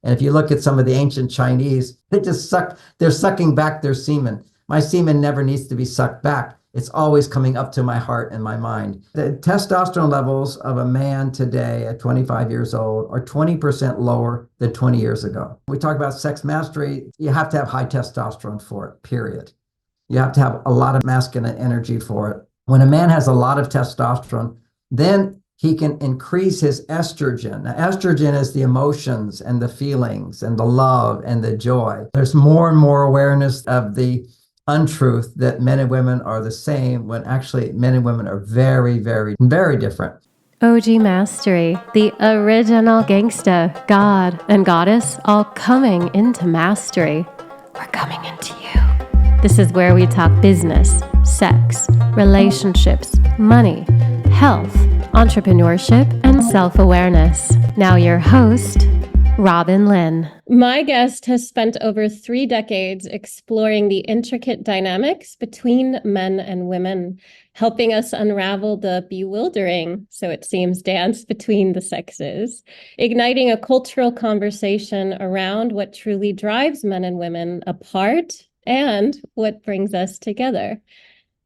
And if you look at some of the ancient Chinese, they're sucking back their semen. My semen never needs to be sucked back. It's always coming up to my heart and my mind. The testosterone levels of a man today at 25 years old are 20% lower than 20 years ago. We talk about sex mastery. You have to have high testosterone for it, period. You have to have a lot of masculine energy for it. When a man has a lot of testosterone, then he can increase his estrogen. Now, estrogen is the emotions and the feelings and the love and the joy. There's more and more awareness of the untruth that men and women are the same, when actually men and women are very, very, very different. OG Mastery, the original gangsta, God and Goddess, all coming into mastery. We're coming into you. This is where we talk business, sex, relationships, money, health, entrepreneurship, and self-awareness. Now your host, Robyn Linn. My guest has spent over 3 decades exploring the intricate dynamics between men and women, helping us unravel the bewildering, so it seems, dance between the sexes, igniting a cultural conversation around what truly drives men and women apart and what brings us together.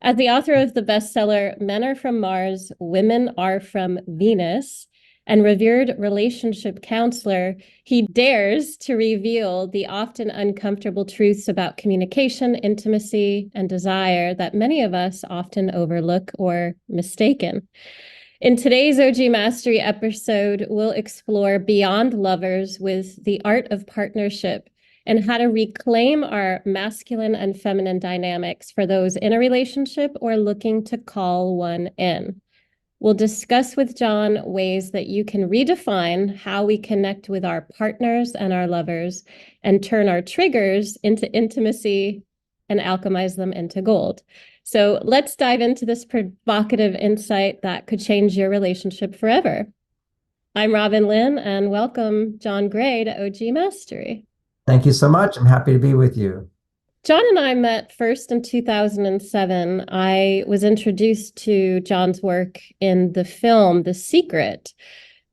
As the author of the bestseller, Men Are From Mars, Women Are From Venus, and revered relationship counselor, he dares to reveal the often uncomfortable truths about communication, intimacy, and desire that many of us often overlook or mistaken. In today's OG Mastery episode, we'll explore beyond lovers with the art of partnership and how to reclaim our masculine and feminine dynamics for those in a relationship or looking to call one in. We'll discuss with John ways that you can redefine how we connect with our partners and our lovers and turn our triggers into intimacy and alchemize them into gold. So let's dive into this provocative insight that could change your relationship forever. I'm Robyn Linn, and welcome John Gray to OG Mastery. Thank you so much. I'm happy to be with you. John and I met first in 2007. I was introduced to John's work in the film, The Secret.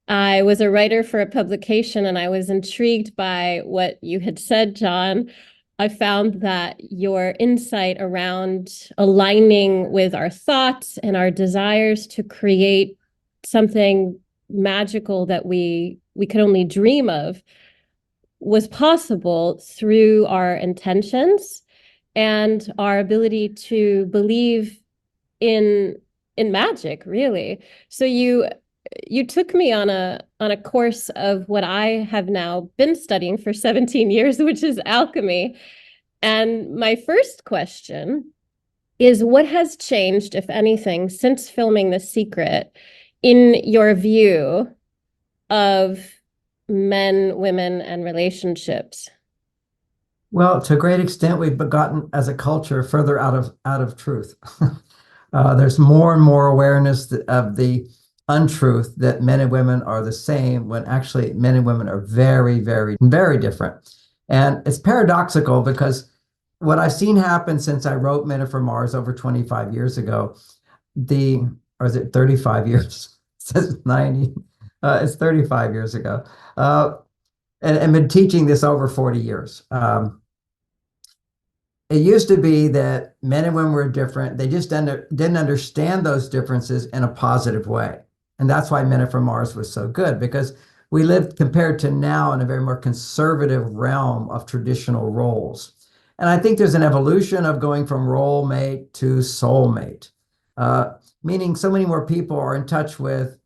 I was a writer for a publication, and I was intrigued by what you had said, John. I found that your insight around aligning with our thoughts and our desires to create something magical that we could only dream of was possible through our intentions and our ability to believe in magic, really. So you took me on a course of what I have now been studying for 17 years, which is alchemy. And my first question is, what has changed, if anything, since filming The Secret in your view of men, women, and relationships? Well, to a great extent, we've gotten as a culture further out of truth. There's more and more awareness of the untruth that men and women are the same, when actually men and women are very, very, very different. And it's paradoxical, because what I've seen happen since I wrote Men Are From Mars over 25 years ago, or is it 35 years? It says 90. It's 35 years ago. And been teaching this over 40 years. It used to be that men and women were different. They just didn't understand those differences in a positive way. And that's why Men Are From Mars was so good, because we lived, compared to now, in a very more conservative realm of traditional roles. And I think there's an evolution of going from role mate to soulmate, meaning so many more people are in touch with,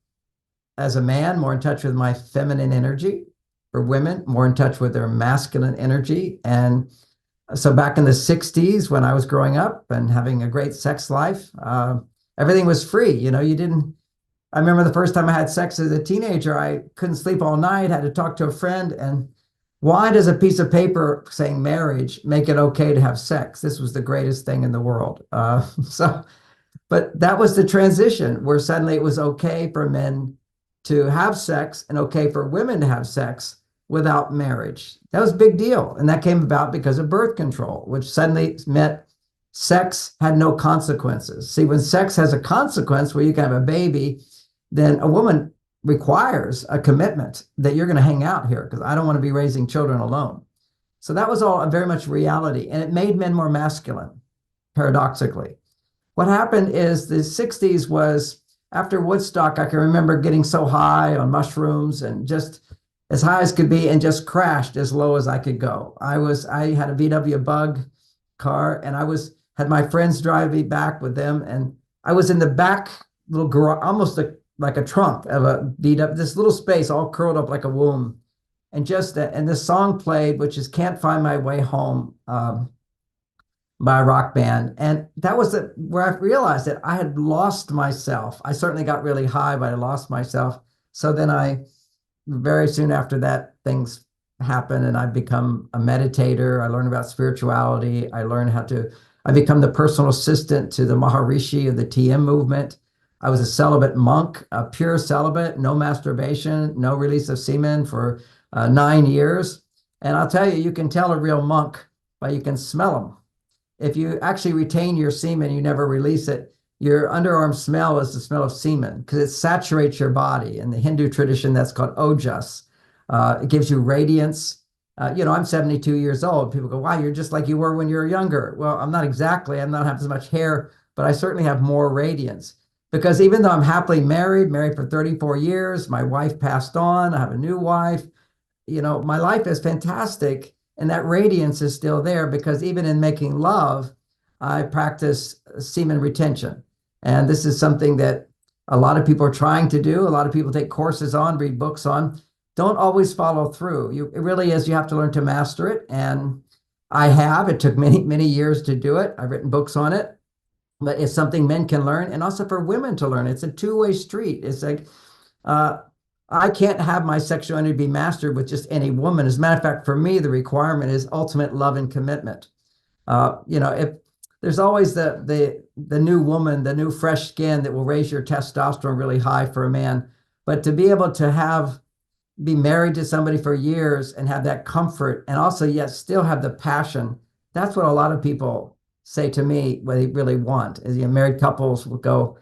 as a man, more in touch with my feminine energy. For women, more in touch with their masculine energy. And so back in the 60s, when I was growing up and having a great sex life, everything was free. I remember the first time I had sex as a teenager, I couldn't sleep all night, had to talk to a friend. And why does a piece of paper saying marriage make it okay to have sex? This was the greatest thing in the world. But that was the transition, where suddenly it was okay for men to have sex and okay for women to have sex without marriage. That was a big deal. And that came about because of birth control, which suddenly meant sex had no consequences. See, when sex has a consequence where you can have a baby, then a woman requires a commitment that you're going to hang out here because I don't want to be raising children alone. So that was all very much reality. And it made men more masculine, paradoxically. What happened is the 60s was after Woodstock, I can remember getting so high on mushrooms and just as high as could be and just crashed as low as I could go. I had a VW Bug car and had my friends drive me back with them. And I was in the back little garage, almost like a trunk of a VW, this little space all curled up like a womb. And this song played, which is Can't Find My Way Home, by a rock band. And that was where I realized that I had lost myself. I certainly got really high, but I lost myself. So then very soon after that, things happened and I become a meditator. I learned about spirituality. I become the personal assistant to the Maharishi of the TM movement. I was a celibate monk, a pure celibate, no masturbation, no release of semen for 9 years. And I'll tell you, you can tell a real monk by you can smell them. If you actually retain your semen, you never release it, your underarm smell is the smell of semen because it saturates your body. In the Hindu tradition, that's called ojas. It gives you radiance. I'm 72 years old. People go, wow, you're just like you were when you were younger. Well, I'm not exactly. I'm not have as much hair, but I certainly have more radiance. Because even though I'm happily married for 34 years, my wife passed on, I have a new wife, my life is fantastic. And that radiance is still there because even in making love, I practice semen retention. And this is something that a lot of people are trying to do. A lot of people take courses on, read books on, don't always follow through. It really is, you have to learn to master it. And it took many, many years to do it. I've written books on it, but it's something men can learn and also for women to learn. It's a two-way street. It's like, I can't have my sexuality be mastered with just any woman. As a matter of fact, for me, the requirement is ultimate love and commitment. If there's always the new woman, the new fresh skin that will raise your testosterone really high for a man. But to be able to be married to somebody for years and have that comfort and also yet still have the passion, that's what a lot of people say to me what they really want. Is married couples will go,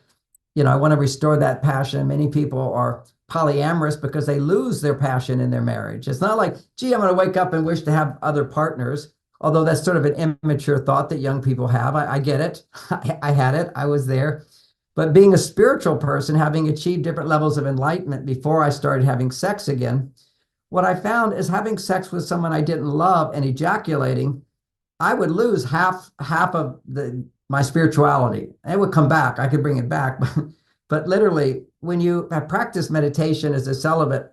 I want to restore that passion. Many people are polyamorous because they lose their passion in their marriage. It's not like, gee, I'm going to wake up and wish to have other partners, although that's sort of an immature thought that young people have. I get it. I had it. I was there. But being a spiritual person, having achieved different levels of enlightenment before I started having sex again, what I found is having sex with someone I didn't love and ejaculating, I would lose half of my spirituality. It would come back. I could bring it back. But literally, when you have practiced meditation as a celibate,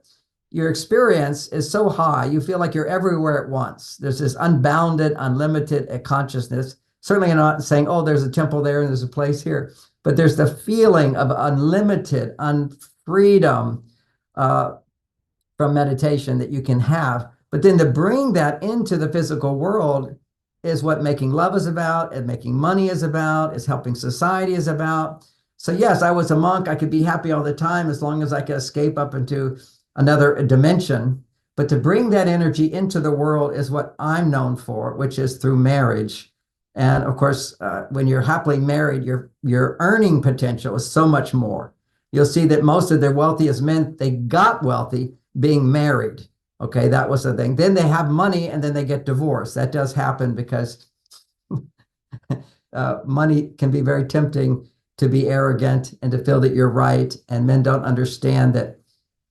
your experience is so high, you feel like you're everywhere at once. There's this unbounded, unlimited consciousness. Certainly, you're not saying, oh, there's a temple there and there's a place here. But there's the feeling of unlimited freedom from meditation that you can have. But then to bring that into the physical world is what making love is about, and making money is about, is helping society is about. So yes, I was a monk. I could be happy all the time as long as I could escape up into another dimension. But to bring that energy into the world is what I'm known for, which is through marriage. And of course, when you're happily married, your earning potential is so much more. You'll see that most of the wealthiest men, they got wealthy being married. Okay, that was the thing. Then they have money and then they get divorced. That does happen because money can be very tempting to be arrogant and to feel that you're right. And men don't understand that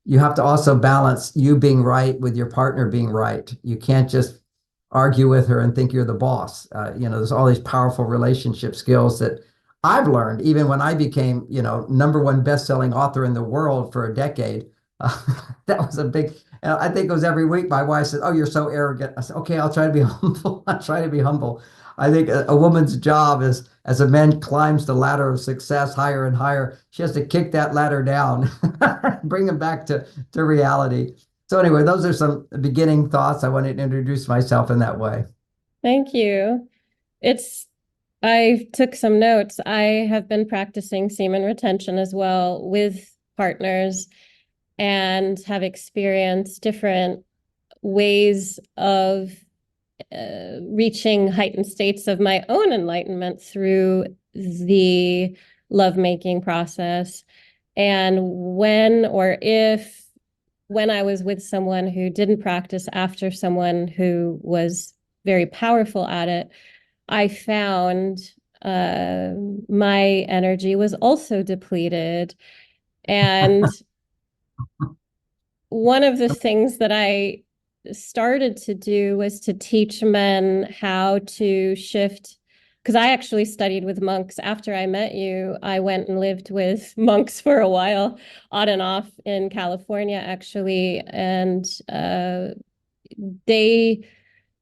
you have to also balance you being right with your partner being right. You can't just argue with her and think you're the boss. There's all these powerful relationship skills that I've learned even when I became, #1 best-selling author in the world for a decade. That was a big, I think it was every week my wife said, oh, you're so arrogant. I said, okay, I'll try to be humble. I'll try to be humble. I think a woman's job is, as a man climbs the ladder of success higher and higher, she has to kick that ladder down, bring him back to reality. So anyway, those are some beginning thoughts. I wanted to introduce myself in that way. Thank you. I took some notes. I have been practicing semen retention as well with partners and have experienced different ways of reaching heightened states of my own enlightenment through the lovemaking process. And when I was with someone who didn't practice after someone who was very powerful at it, I found uh, my energy was also depleted. And one of the things that I started to do was to teach men how to shift. Because I actually studied with monks after I met you. I went and lived with monks for a while, on and off in California, actually. And they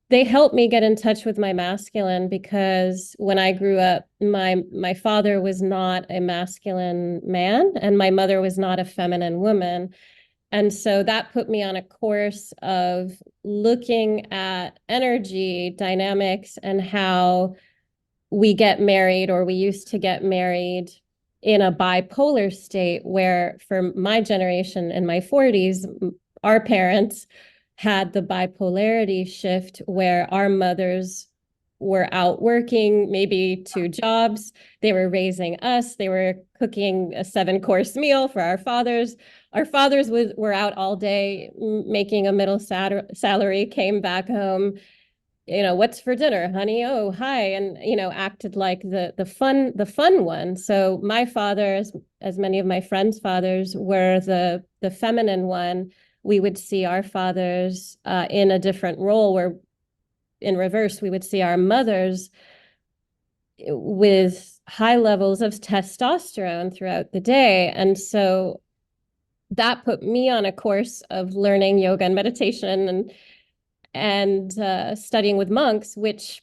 they helped me get in touch with my masculine, because when I grew up, my father was not a masculine man and my mother was not a feminine woman. And so that put me on a course of looking at energy dynamics and how we get married, or we used to get married in a bipolar state, where for my generation in my 40s, our parents had the bipolarity shift where our mothers were out working maybe two jobs. They were raising us. They were cooking a 7-course meal for our fathers. Our fathers were out all day making a middle salary, came back home, what's for dinner, honey? Oh, hi. And, acted like the fun one. So my father, as many of my friends' fathers, were the feminine one. We would see our fathers in a different role, where in reverse, we would see our mothers with high levels of testosterone throughout the day. And so that put me on a course of learning yoga and meditation and studying with monks, which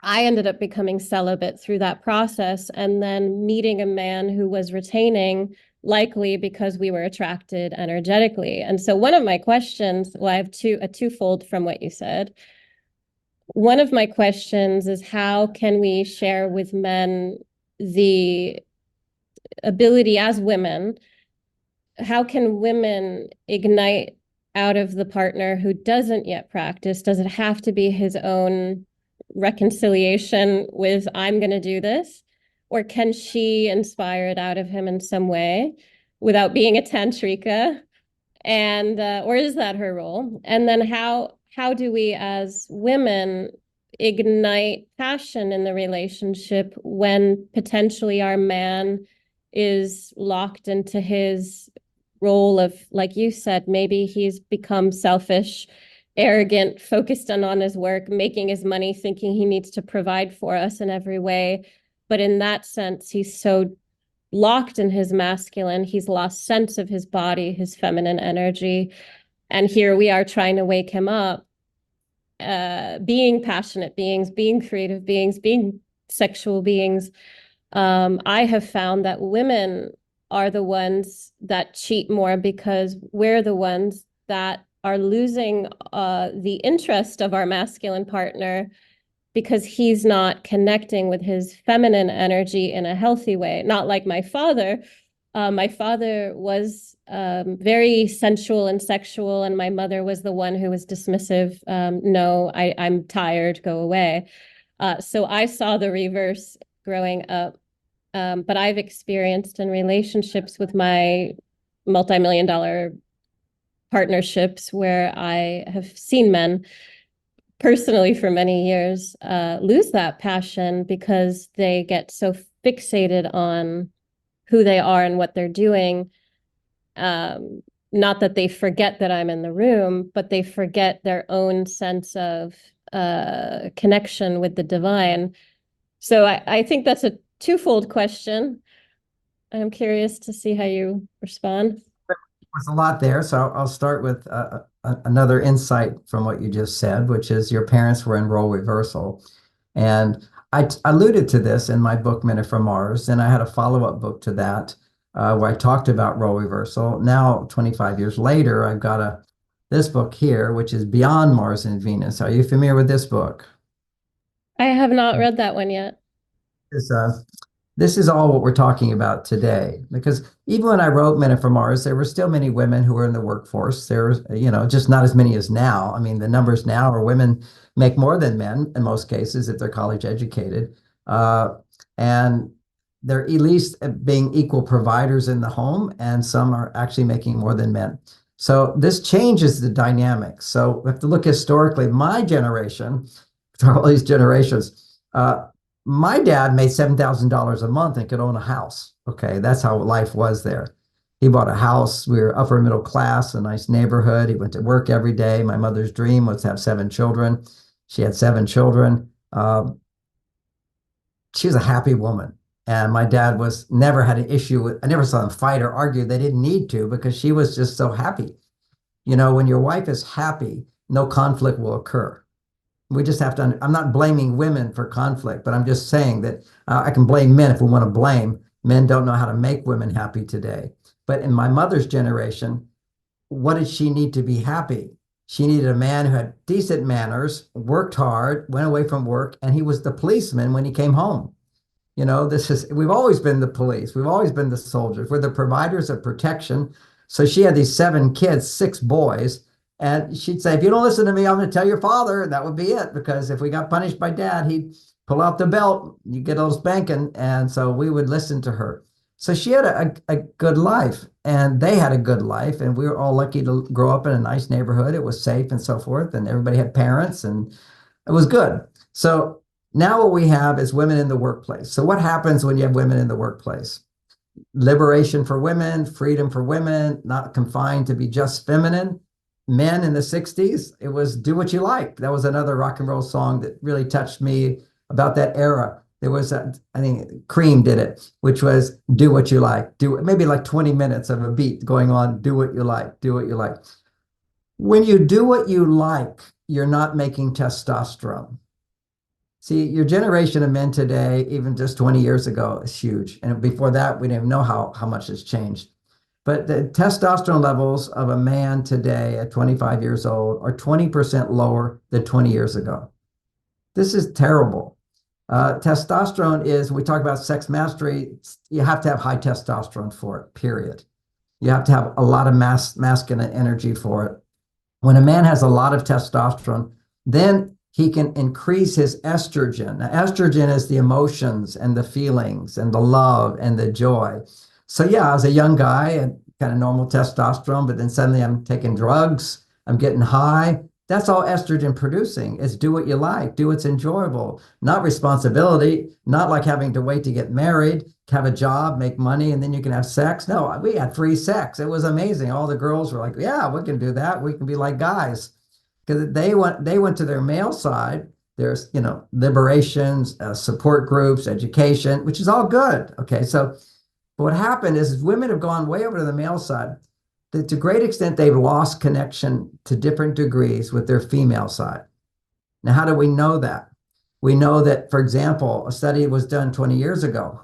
I ended up becoming celibate through that process, and then meeting a man who was retaining, likely because we were attracted energetically. And so one of my questions, well, I have a twofold from what you said. One of my questions is, how can we share with men the ability as women? How can women ignite out of the partner who doesn't yet practice? Does it have to be his own reconciliation with, I'm going to do this? Or can she inspire it out of him in some way without being a tantrika? And or is that her role? And then how do we as women ignite passion in the relationship when potentially our man is locked into his role of, like you said, maybe he's become selfish, arrogant, focused on his work, making his money, thinking he needs to provide for us in every way. But in that sense, he's so locked in his masculine, he's lost sense of his body, his feminine energy. And here we are trying to wake him up, being passionate beings, being creative beings, being sexual beings. I have found that women are the ones that cheat more, because we're the ones that are losing the interest of our masculine partner, because he's not connecting with his feminine energy in a healthy way. Not like my father. My father was very sensual and sexual, and my mother was the one who was dismissive. No, I'm tired, go away. So I saw the reverse growing up. But I've experienced in relationships with my multi-million-dollar partnerships, where I have seen men personally for many years lose that passion, because they get so fixated on who they are and what they're doing. Not that they forget that I'm in the room, but they forget their own sense of connection with the divine. So I think that's a twofold question. I'm curious to see how you respond. There's a lot there, so I'll start with another insight from what you just said, which is your parents were in role reversal. And I alluded to this in my book, Men Are From Mars, and I had a follow-up book to that where I talked about role reversal. Now, 25 years later, I've got this book here, which is Beyond Mars and Venus. Are you familiar with this book? I have not read that one yet. This, this is all what we're talking about today. Because even when I wrote Men Are From Mars, there were still many women who were in the workforce. There was, just not as many as now. I mean, the numbers now are women make more than men in most cases if they're college educated. And they're at least being equal providers in the home, and some are actually making more than men. So this changes the dynamics. So we have to look historically. My generation, through all these generations, my dad made $7,000 a month and could own a house. Okay, that's how life was there. He bought a house. We were upper middle class, a nice neighborhood. He went to work every day. My mother's dream was to have 7 children. She had 7 children. She was a happy woman. And my dad was never had an issue with, I never saw them fight or argue. They didn't need to because she was just so happy. You know, when your wife is happy, no conflict will occur. We just have to, I'm not blaming women for conflict, but I'm just saying that I can blame men if we want to blame. Men don't know how to make women happy today. But in my mother's generation, what did she need to be happy? She needed a man who had decent manners, worked hard, went away from work, and he was the policeman when he came home. You know, we've always been the police. We've always been the soldiers. We're the providers of protection. So she had these 7 kids, 6 boys. And she'd say, if you don't listen to me, I'm going to tell your father. And that would be it. Because if we got punished by dad, he'd pull out the belt, you get a little spanking. And so we would listen to her. So she had a good life, and they had a good life. And we were all lucky to grow up in a nice neighborhood. It was safe and so forth. And everybody had parents, and it was good. So now what we have is women in the workplace. So what happens when you have women in the workplace? Liberation for women, freedom for women, not confined to be just feminine. Men in the 60s, it was do what you like. That was another rock and roll song that really touched me about that era. There was, I think Cream did it, which was do what you like. Do maybe like 20 minutes of a beat going on, do what you like, do what you like. When you do what you like, you're not making testosterone. See, your generation of men today, even just 20 years ago, is huge. And before that, we didn't even know how much has changed. But the testosterone levels of a man today at 25 years old are 20% lower than 20 years ago. This is terrible. Testosterone is, when we talk about sex mastery, you have to have high testosterone for it, period. You have to have a lot of masculine energy for it. When a man has a lot of testosterone, then he can increase his estrogen. Now, estrogen is the emotions and the feelings and the love and the joy. So yeah, I was a young guy and kind of normal testosterone, but then suddenly I'm taking drugs, I'm getting high. That's all estrogen producing. It's do what you like, do what's enjoyable, not responsibility, not like having to wait to get married, have a job, make money, and then you can have sex. No, we had free sex. It was amazing. All the girls were like, yeah, we can do that. We can be like guys. Because they went to their male side. There's, liberations, support groups, education, which is all good. Okay, so what happened is women have gone way over to the male side. To a great extent, they've lost connection to different degrees with their female side. Now, how do we know that? We know that, for example, a study was done 20 years ago.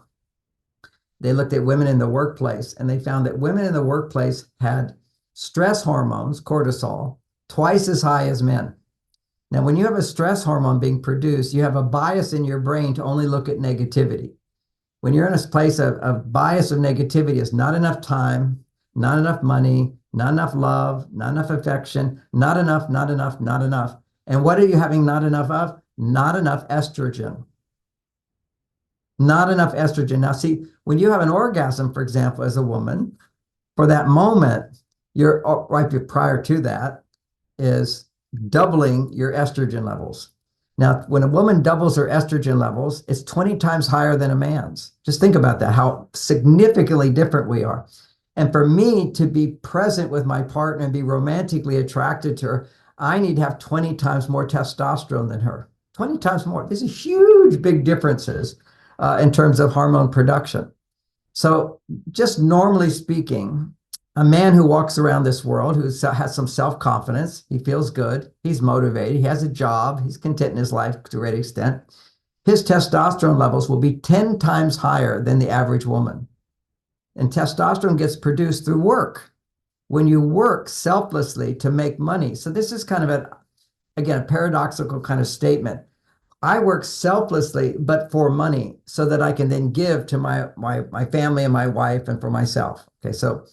They looked at women in the workplace, and they found that women in the workplace had stress hormones, cortisol, twice as high as men. Now, when you have a stress hormone being produced, you have a bias in your brain to only look at negativity. When you're in a place of bias of negativity, it's not enough time, not enough money, not enough love, not enough affection, not enough, not enough, not enough. And what are you having not enough of? Not enough estrogen. Not enough estrogen. Now, see, when you have an orgasm, for example, as a woman, for that moment, you're right prior to that is doubling your estrogen levels. Now, when a woman doubles her estrogen levels, it's 20 times higher than a man's. Just think about that, how significantly different we are. And for me to be present with my partner and be romantically attracted to her, I need to have 20 times more testosterone than her. 20 times more. These are huge, big differences in terms of hormone production. So just normally speaking, a man who walks around this world, who has some self-confidence, he feels good, he's motivated, he has a job, he's content in his life to a great extent, his testosterone levels will be 10 times higher than the average woman. And testosterone gets produced through work. When you work selflessly to make money. So this is kind of a paradoxical kind of statement. I work selflessly, but for money, so that I can then give to my family and my wife and for myself. Okay, so,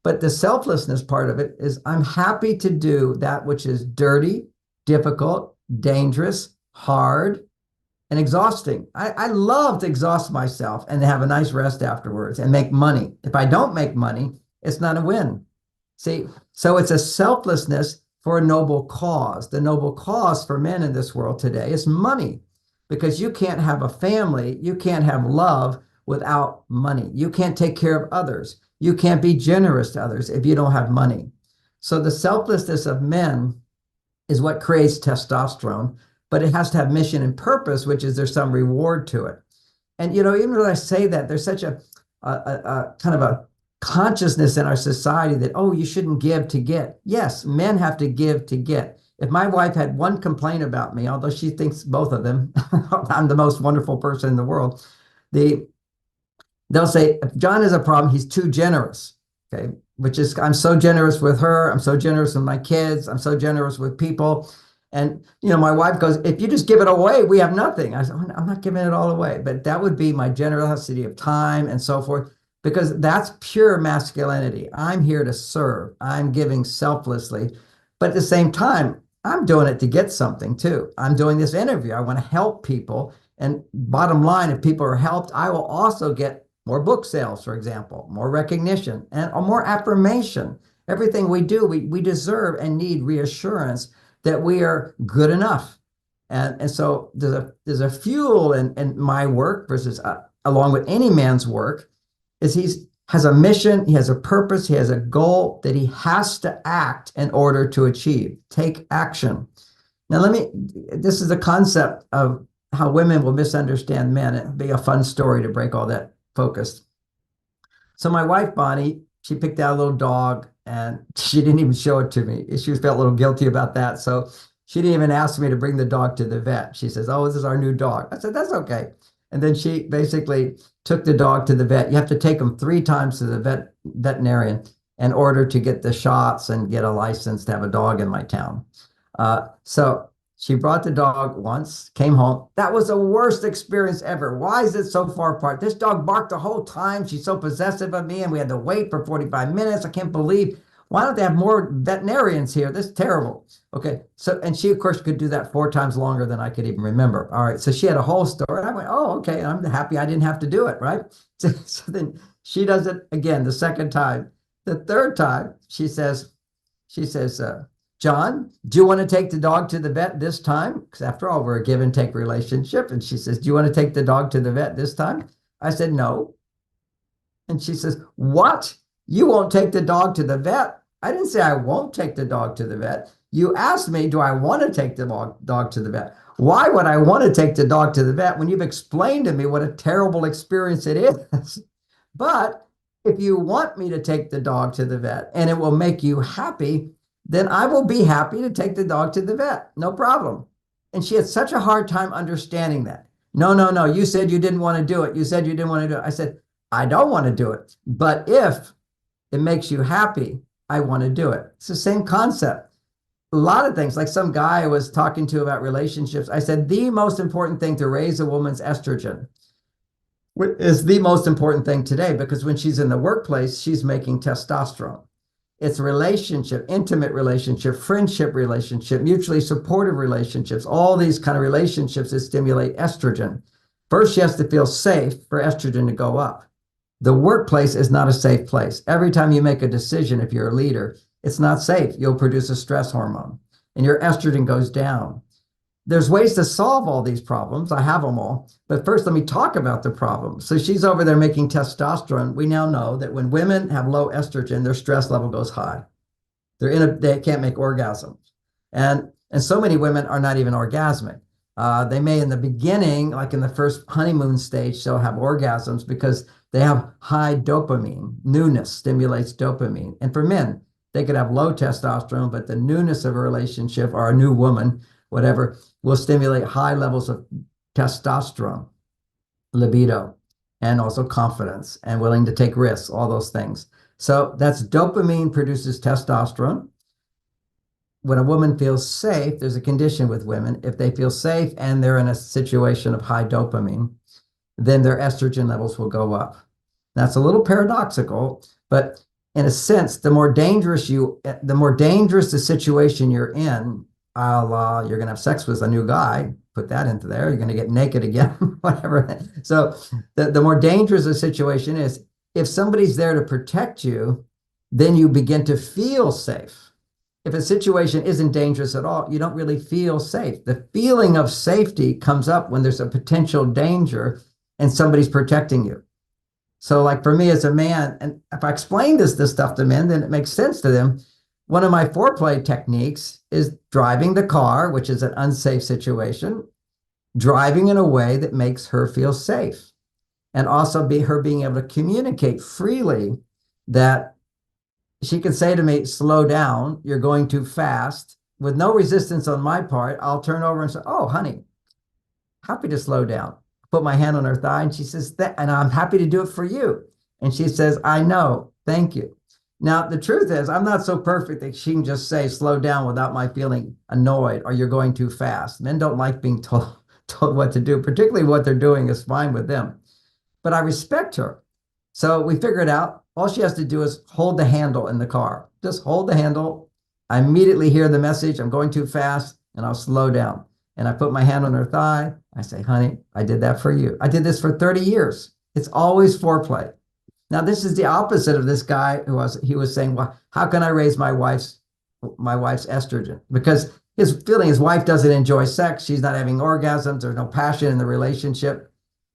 but the selflessness part of it is I'm happy to do that which is dirty, difficult, dangerous, hard, and exhausting. I love to exhaust myself and have a nice rest afterwards and make money. If I don't make money, it's not a win. See, so it's a selflessness for a noble cause. The noble cause for men in this world today is money, because you can't have a family, you can't have love without money. You can't take care of others. You can't be generous to others if you don't have money. So the selflessness of men is what creates testosterone, but it has to have mission and purpose, which is there's some reward to it. And, even when I say that, there's such a kind of a consciousness in our society that, oh, you shouldn't give to get. Yes, men have to give to get. If my wife had one complaint about me, although she thinks both of them, I'm the most wonderful person in the world, they'll say, if John has a problem, he's too generous. Okay. Which is, I'm so generous with her. I'm so generous with my kids. I'm so generous with people. And, my wife goes, if you just give it away, we have nothing. I said, oh, I'm not giving it all away, but that would be my generosity of time and so forth, because that's pure masculinity. I'm here to serve. I'm giving selflessly, but at the same time, I'm doing it to get something too. I'm doing this interview. I want to help people. And bottom line, if people are helped, I will also get more book sales, for example, more recognition and more affirmation. Everything we do, we deserve and need reassurance that we are good enough. And so there's a fuel in my work versus along with any man's work, is he has a mission, he has a purpose, he has a goal that he has to act in order to achieve. Take action. Now this is the concept of how women will misunderstand men. It'd be a fun story to break all that focus. So my wife, Bonnie, she picked out a little dog and she didn't even show it to me. She felt a little guilty about that. So she didn't even ask me to bring the dog to the vet. She says, oh, this is our new dog. I said, that's okay. And then she basically took the dog to the vet. You have to take him 3 times to the veterinarian in order to get the shots and get a license to have a dog in my town. So she brought the dog once, came home. That was the worst experience ever. Why is it so far apart? This dog barked the whole time. She's so possessive of me, and we had to wait for 45 minutes. I can't believe, why don't they have more veterinarians here? This is terrible. Okay, so, and she, of course, could do that 4 times longer than I could even remember. All right, so she had a whole story. I went, oh, okay, I'm happy I didn't have to do it, right? So then she does it again the second time. The third time, she says, John, do you want to take the dog to the vet this time? Because after all, we're a give and take relationship. And she says, do you want to take the dog to the vet this time? I said, no. And she says, what? You won't take the dog to the vet? I didn't say I won't take the dog to the vet. You asked me, do I want to take the dog to the vet? Why would I want to take the dog to the vet when you've explained to me what a terrible experience it is? But if you want me to take the dog to the vet and it will make you happy, then I will be happy to take the dog to the vet. No problem. And she had such a hard time understanding that. No. You said you didn't want to do it. You said you didn't want to do it. I said, I don't want to do it. But if it makes you happy, I want to do it. It's the same concept. A lot of things, like some guy I was talking to about relationships. I said, the most important thing to raise a woman's estrogen is the most important thing today, because when she's in the workplace, she's making testosterone. It's relationship, intimate relationship, friendship relationship, mutually supportive relationships, all these kind of relationships that stimulate estrogen. First, she has to feel safe for estrogen to go up. The workplace is not a safe place. Every time you make a decision, if you're a leader, it's not safe. You'll produce a stress hormone and your estrogen goes down. There's ways to solve all these problems. I have them all. But first, let me talk about the problem. So she's over there making testosterone. We now know that when women have low estrogen, their stress level goes high. They can't make orgasms. And so many women are not even orgasmic. They may in the beginning, like in the first honeymoon stage, they'll have orgasms because they have high dopamine. Newness stimulates dopamine. And for men, they could have low testosterone, but the newness of a relationship or a new woman, whatever, will stimulate high levels of testosterone, libido, and also confidence and willing to take risks, all those things. So that's dopamine produces testosterone. When a woman feels safe, there's a condition with women. If they feel safe and they're in a situation of high dopamine, then their estrogen levels will go up. That's a little paradoxical, but in a sense, the more dangerous the situation you're in, you're going to have sex with a new guy, put that into there. You're going to get naked again, whatever. So the more dangerous a situation is, if somebody's there to protect you, then you begin to feel safe. If a situation isn't dangerous at all, you don't really feel safe. The feeling of safety comes up when there's a potential danger and somebody's protecting you. So like for me as a man, and if I explain this stuff to men, then it makes sense to them. One of my foreplay techniques is driving the car, which is an unsafe situation, driving in a way that makes her feel safe. And also her being able to communicate freely, that she can say to me, slow down, you're going too fast. With no resistance on my part, I'll turn over and say, oh, honey, happy to slow down. Put my hand on her thigh, and she says, and I'm happy to do it for you. And she says, I know, thank you. Now, the truth is, I'm not so perfect that she can just say, slow down without my feeling annoyed or you're going too fast. Men don't like being told what to do, particularly what they're doing is fine with them. But I respect her. So we figured out all she has to do is hold the handle in the car. Just hold the handle. I immediately hear the message, I'm going too fast, and I'll slow down. And I put my hand on her thigh. I say, honey, I did that for you. I did this for 30 years. It's always foreplay. Now, this is the opposite of this guy he was saying, well, how can I raise my wife's estrogen? Because his wife doesn't enjoy sex. She's not having orgasms. There's no passion in the relationship.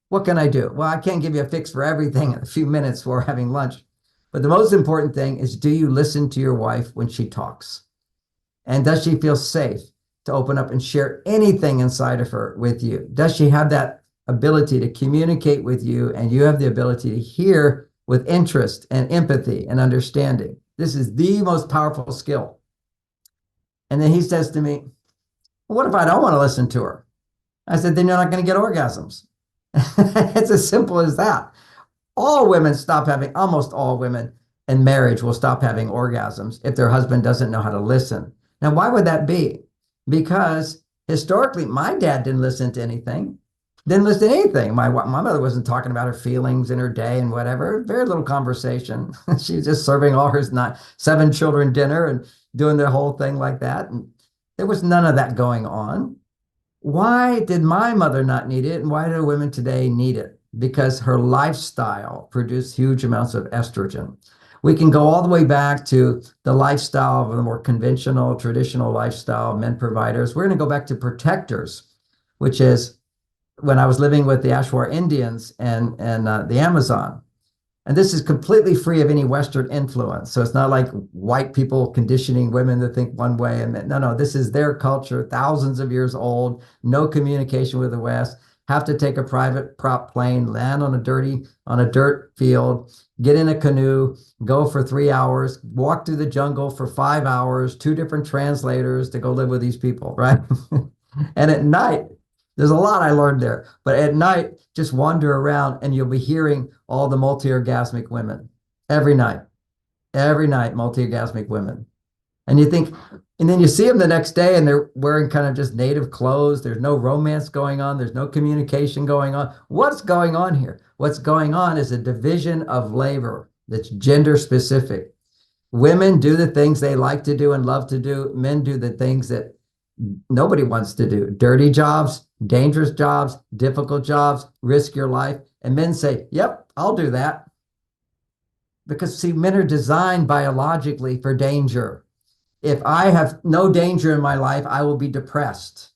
What can I do? Well, I can't give you a fix for everything in a few minutes before having lunch. But the most important thing is, do you listen to your wife when she talks? And does she feel safe to open up and share anything inside of her with you? Does she have that ability to communicate with you, and you have the ability to hear with interest and empathy and understanding? This is the most powerful skill. And then he says to me, well, what if I don't want to listen to her? I said, then you're not going to get orgasms. It's as simple as that. Almost all women in marriage will stop having orgasms if their husband doesn't know how to listen. Now, why would that be? Because historically, my dad didn't listen to anything. My mother wasn't talking about her feelings in her day and whatever. Very little conversation. She was just serving all her 7 children dinner and doing the whole thing like that. And there was none of that going on. Why did my mother not need it? And why do women today need it? Because her lifestyle produced huge amounts of estrogen. We can go all the way back to the lifestyle of the more conventional, traditional lifestyle, men providers. We're going to go back to protectors, which is when I was living with the Ashwar Indians and the Amazon. And this is completely free of any Western influence. So it's not like white people conditioning women to think one way. And no, this is their culture, thousands of years old, no communication with the West, have to take a private prop plane, land on a dirt field, get in a canoe, go for 3 hours, walk through the jungle for 5 hours, 2 different translators to go live with these people, right? And at night, there's a lot I learned there, but at night, just wander around and you'll be hearing all the multi-orgasmic women every night, multi-orgasmic women. And you think, and then you see them the next day and they're wearing kind of just native clothes. There's no romance going on. There's no communication going on. What's going on here? What's going on is a division of labor that's gender specific. Women do the things they like to do and love to do. Men do the things that nobody wants to do. Dirty jobs, dangerous jobs, difficult jobs, risk your life. And men say, yep, I'll do that. Because see, men are designed biologically for danger. If I have no danger in my life, I will be depressed.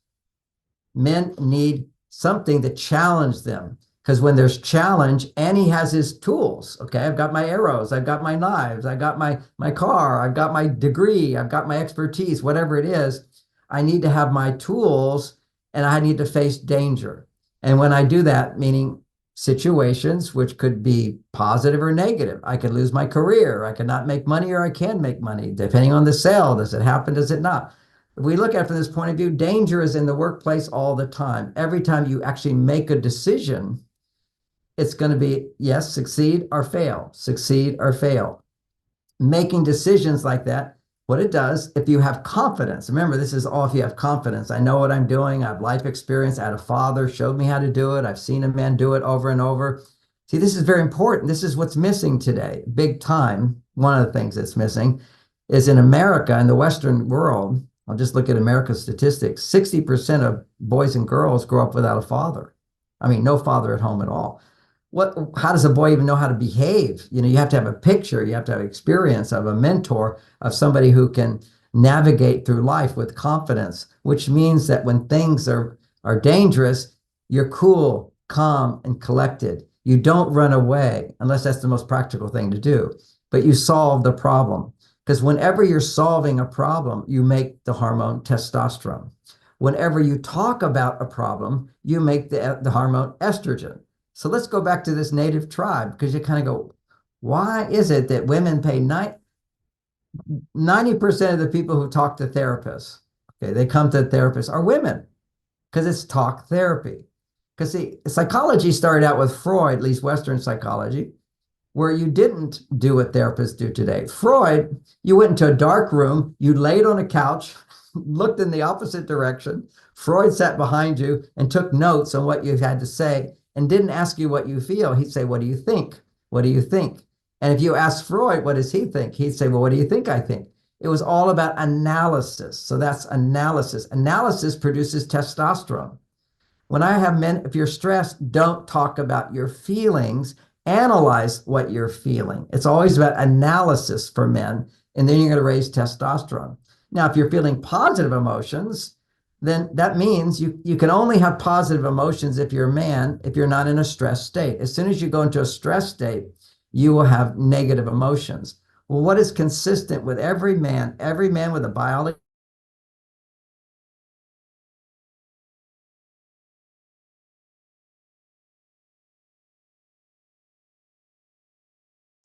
Men need something to challenge them, because when there's challenge, and he has his tools. Okay, I've got my arrows, I've got my knives, I've got my car, I've got my degree, I've got my expertise, whatever it is. I need to have my tools, and I need to face danger. And when I do that, meaning situations which could be positive or negative. I could lose my career. I could not make money, or I can make money, depending on the sale. Does it happen? Does it not? If we look at it from this point of view, danger is in the workplace all the time. Every time you actually make a decision, it's going to be, yes, succeed or fail, succeed or fail. Making decisions like that, what it does, if you have confidence, remember, this is all if you have confidence. I know what I'm doing. I have life experience. I had a father, showed me how to do it. I've seen a man do it over and over. See, this is very important. This is what's missing today, big time. One of the things that's missing is in America, in the Western world, I'll just look at America's statistics. 60% of boys and girls grow up without a father. I mean, no father at home at all. How does a boy even know how to behave? You have to have a picture, you have to have experience of a mentor, of somebody who can navigate through life with confidence, which means that when things are dangerous, you're cool, calm, and collected. You don't run away unless that's the most practical thing to do, but you solve the problem. Because whenever you're solving a problem, you make the hormone testosterone. Whenever you talk about a problem, you make the hormone estrogen. So let's go back to this native tribe, because you kind of go, why is it that women pay 90% of the people who talk to therapists, okay, they come to therapists, are women, because it's talk therapy. Because see, psychology started out with Freud, at least Western psychology, where you didn't do what therapists do today. Freud, you went into a dark room, you laid on a couch, looked in the opposite direction. Freud sat behind you and took notes on what you had to say and didn't ask you what you feel. He'd say, what do you think? What do you think? And if you ask Freud, what does he think? He'd say, well, what do you think I think? It was all about analysis. So that's analysis. Analysis produces testosterone. When I have men, if you're stressed, don't talk about your feelings. Analyze what you're feeling. It's always about analysis for men, and then you're going to raise testosterone. Now, if you're feeling positive emotions, then that means you can only have positive emotions if you're a man, if you're not in a stress state. As soon as you go into a stress state, you will have negative emotions. Well, what is consistent with every man with a biology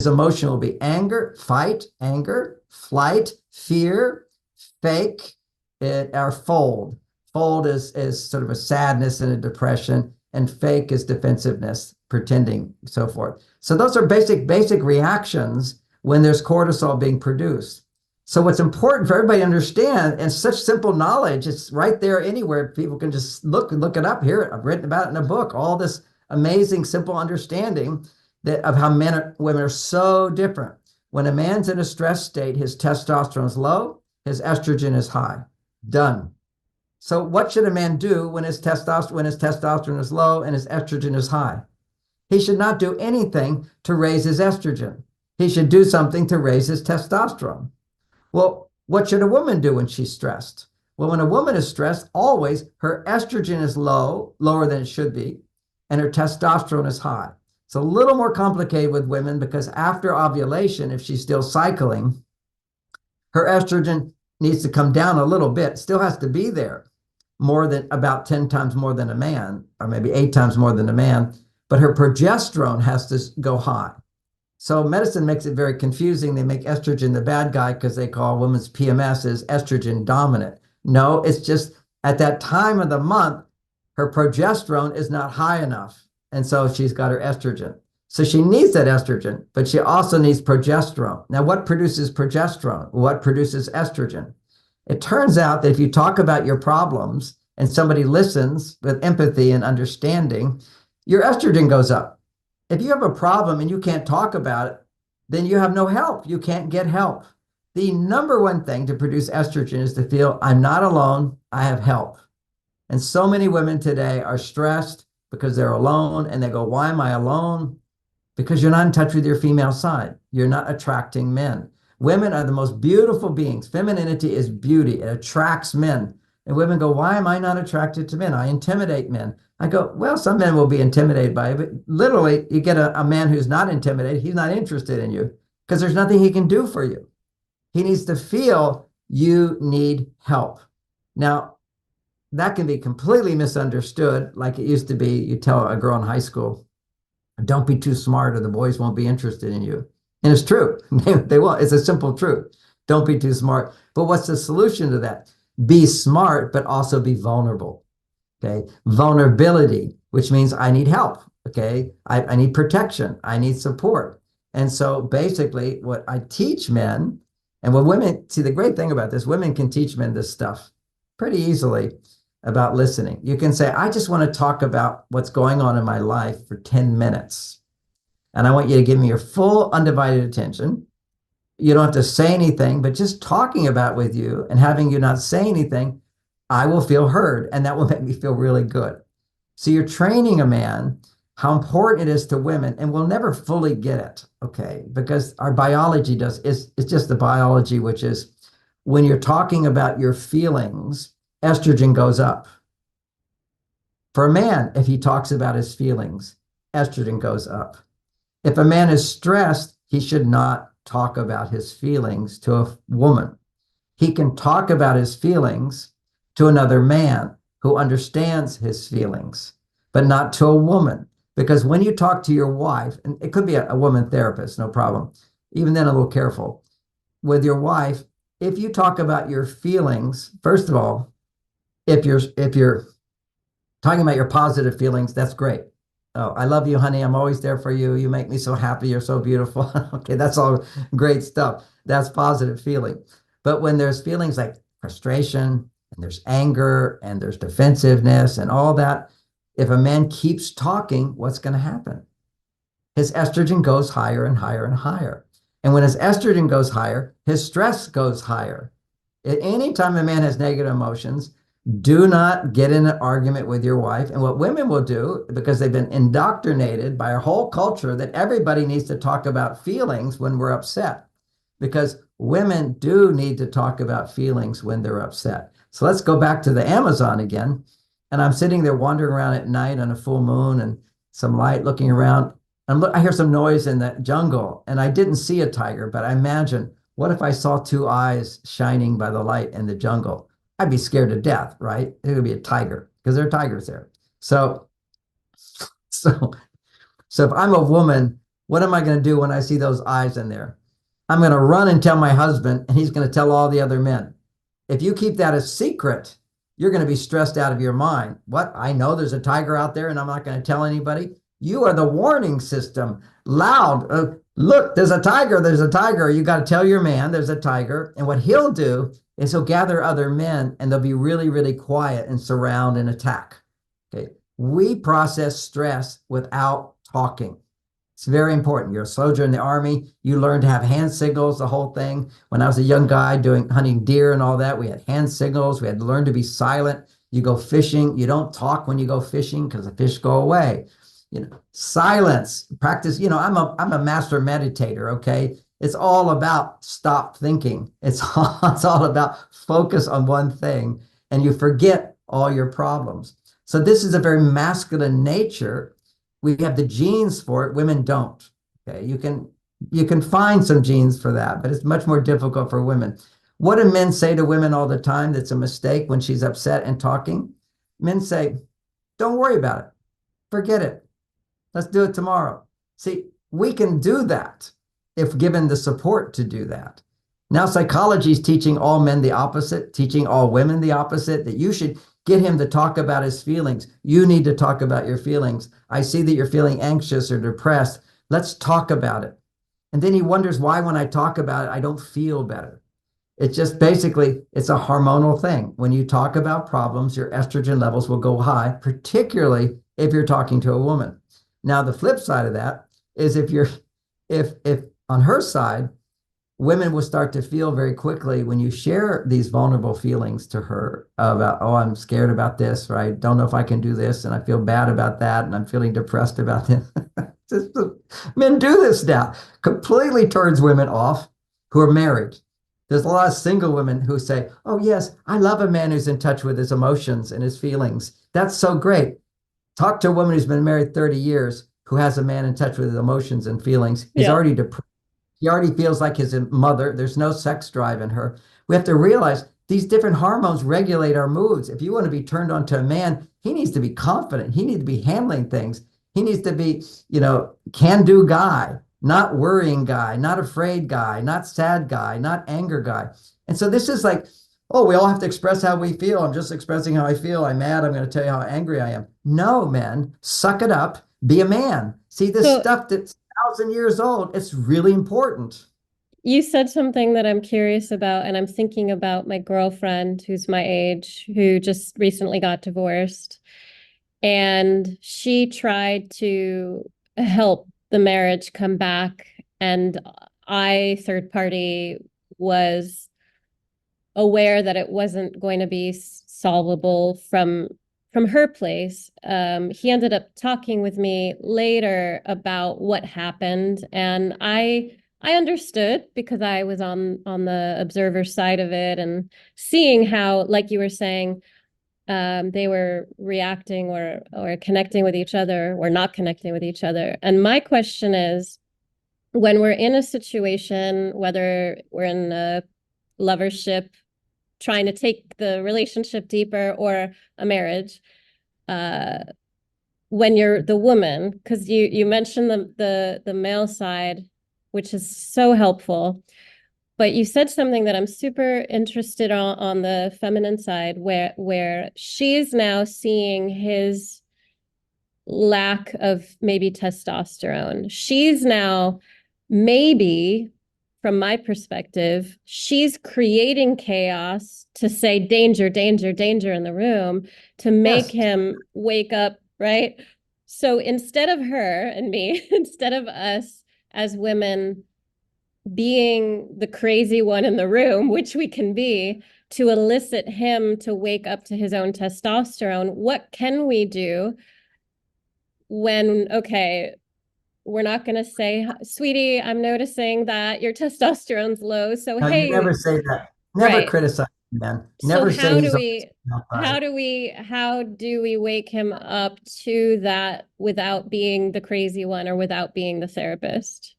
emotion will be anger, flight, fear, fake, or fold. Fold is sort of a sadness and a depression, and fake is defensiveness, pretending, so forth. So those are basic reactions when there's cortisol being produced. So what's important for everybody to understand, and such simple knowledge, it's right there anywhere. People can just look it up here. I've written about it in a book, all this amazing, simple understanding of how women are so different. When a man's in a stress state, his testosterone is low, his estrogen is high. Done. So what should a man do when his testosterone is low and his estrogen is high? He should not do anything to raise his estrogen. He should do something to raise his testosterone. Well, what should a woman do when she's stressed? Well, when a woman is stressed, always her estrogen is lower than it should be, and her testosterone is high. It's a little more complicated with women because after ovulation, if she's still cycling, her estrogen needs to come down a little bit, still has to be there, more than about 10 times more than a man, or maybe 8 times more than a man, but her progesterone has to go high. So medicine makes it very confusing. They make estrogen the bad guy because they call women's PMS as estrogen dominant. No, it's just at that time of the month, her progesterone is not high enough. And so she's got her estrogen. So she needs that estrogen, but she also needs progesterone. Now, what produces progesterone? What produces estrogen? It turns out that if you talk about your problems and somebody listens with empathy and understanding, your estrogen goes up. If you have a problem and you can't talk about it, then you have no help. You can't get help. The number one thing to produce estrogen is to feel, I'm not alone, I have help. And so many women today are stressed because they're alone, and they go, why am I alone? Because you're not in touch with your female side. You're not attracting men. Women are the most beautiful beings. Femininity is beauty. It attracts men. And women go, why am I not attracted to men? I intimidate men. I go, well, some men will be intimidated by it, but literally you get a man who's not intimidated. He's not interested in you because there's nothing he can do for you. He needs to feel you need help. Now, that can be completely misunderstood, like it used to be. You tell a girl in high school, don't be too smart or the boys won't be interested in you. And it's true. They won't. It's a simple truth. Don't be too smart. But what's the solution to that? Be smart, but also be vulnerable. Okay. Vulnerability, which means I need help. Okay. I need protection. I need support. And so basically what I teach men, and what women, see, the great thing about this, women can teach men this stuff pretty easily about listening. You can say, I just want to talk about what's going on in my life for 10 minutes. And I want you to give me your full undivided attention. you don't have to say anything, but just talking about with you and having you not say anything, I will feel heard, and that will make me feel really good. So you're training a man how important it is to women, and we'll never fully get it, okay? Because our biology does, it's just the biology, which is when you're talking about your feelings, estrogen goes up. For a man, if he talks about his feelings, estrogen goes up. If a man is stressed, he should not talk about his feelings to a woman. He can talk about his feelings to another man who understands his feelings, but not to a woman. Because when you talk to your wife, and it could be a woman therapist, no problem. Even then, a little careful with your wife. If you talk about your feelings, first of all, if you're talking about your positive feelings, that's great. Oh, I love you, honey. I'm always there for you. You make me so happy. You're so beautiful. Okay, that's all great stuff. That's positive feeling. But when there's feelings like frustration and there's anger and there's defensiveness and all that, if a man keeps talking, what's going to happen? His estrogen goes higher and higher and higher. And when his estrogen goes higher, his stress goes higher. Anytime a man has negative emotions, do not get in an argument with your wife. And what women will do, because they've been indoctrinated by our whole culture that everybody needs to talk about feelings when we're upset, because women do need to talk about feelings when they're upset. So let's go back to the Amazon again. And I'm sitting there wandering around at night on a full moon and some light looking around. And look, I hear some noise in the jungle, and I didn't see a tiger, but I imagine, what if I saw two eyes shining by the light in the jungle? I'd be scared to death, right? It would be a tiger because there are tigers there. So, so, so if I'm a woman, what am I going to do when I see those eyes in there? I'm going to run and tell my husband, and he's going to tell all the other men. If you keep that a secret, you're going to be stressed out of your mind. What? I know there's a tiger out there, and I'm not going to tell anybody. You are the warning system. Loud. Look, there's a tiger. There's a tiger. You got to tell your man there's a tiger. And what he'll do is he'll gather other men, and they'll be really, really quiet and surround and attack. Okay. We process stress without talking. It's very important. You're a soldier in the army. You learn to have hand signals, the whole thing. When I was a young guy doing hunting deer and all that, we had hand signals. We had to learn to be silent. You go fishing. You don't talk when you go fishing because the fish go away. Silence, practice. I'm a master meditator. Okay. It's all about stop thinking. It's all about focus on one thing, and you forget all your problems. So this is a very masculine nature. We have the genes for it. Women don't. Okay. You can find some genes for that, but it's much more difficult for women. What do men say to women all the time that's a mistake when she's upset and talking? Men say, don't worry about it. Forget it. Let's do it tomorrow. See, we can do that if given the support to do that. Now, psychology is teaching all men the opposite, teaching all women the opposite, that you should get him to talk about his feelings. You need to talk about your feelings. I see that you're feeling anxious or depressed. Let's talk about it. And then he wonders why, when I talk about it, I don't feel better. It's just basically, it's a hormonal thing. When you talk about problems, your estrogen levels will go high, particularly if you're talking to a woman. Now, the flip side of that is if on her side, women will start to feel very quickly when you share these vulnerable feelings to her about, oh, I'm scared about this, right? Don't know if I can do this, and I feel bad about that, and I'm feeling depressed about this. Men do this now. Completely turns women off who are married. There's a lot of single women who say, oh, yes, I love a man who's in touch with his emotions and his feelings. That's so great. Talk to a woman who's been married 30 years who has a man in touch with his emotions and feelings. He's already depressed. He already feels like his mother. There's no sex drive in her. We have to realize these different hormones regulate our moods. If you want to be turned on to a man, he needs to be confident. He needs to be handling things. He needs to be, can-do guy, not worrying guy, not afraid guy, not sad guy, not anger guy. And so this is like, oh, we all have to express how we feel. I'm just expressing how I feel. I'm mad. I'm going to tell you how angry I am. No, men, suck it up. Be a man. See, this stuff that's 1,000 years old, it's really important. You said something that I'm curious about, and I'm thinking about my girlfriend who's my age, who just recently got divorced. And she tried to help the marriage come back. And I, third party, was aware that it wasn't going to be solvable from her place. He ended up talking with me later about what happened, and I understood because I was on the observer side of it and seeing how, like you were saying, they were reacting or connecting with each other or not connecting with each other. And my question is, when we're in a situation, whether we're in a lovership trying to take the relationship deeper or a marriage, uh, when you're the woman, because you mentioned the male side, which is so helpful, but you said something that I'm super interested on the feminine side, where she's now seeing his lack of maybe testosterone. She's now, maybe from my perspective, she's creating chaos to say danger, danger, danger in the room to make Yes. him wake up, right? So instead of her and me, instead of us as women being the crazy one in the room, which we can be, to elicit him to wake up to his own testosterone, what can we do when, okay, we're not going to say, sweetie, I'm noticing that your testosterone's low. So, No, you never hey, say that. Never right. criticize him, man. So Never say he's always. how do we wake him up to that without being the crazy one or without being the therapist?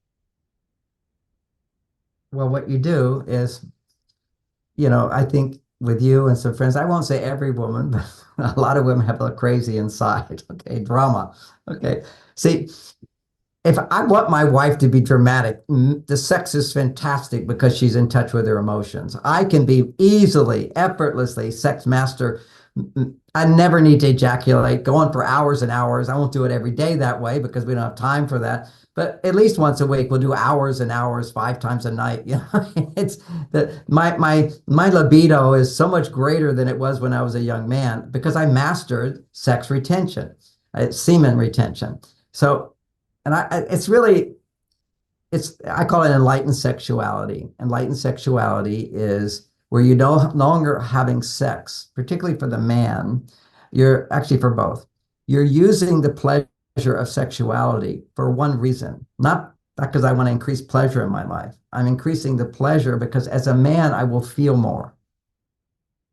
Well, what you do is, I think with you and some friends, I won't say every woman, but a lot of women have a crazy inside. Okay, drama. Okay. See, if I want my wife to be dramatic, the sex is fantastic because she's in touch with her emotions. I can be easily, effortlessly sex master. I never need to ejaculate, go on for hours and hours. I won't do it every day that way because we don't have time for that. But at least once a week, we'll do hours and hours, 5 times a night. It's that my libido is so much greater than it was when I was a young man because I mastered sex retention, semen retention. So, and it's really, I call it enlightened sexuality. Enlightened sexuality is where you're no longer having sex, particularly for the man. You're actually for both. You're using the pleasure of sexuality for one reason, not because I want to increase pleasure in my life. I'm increasing the pleasure because as a man, I will feel more.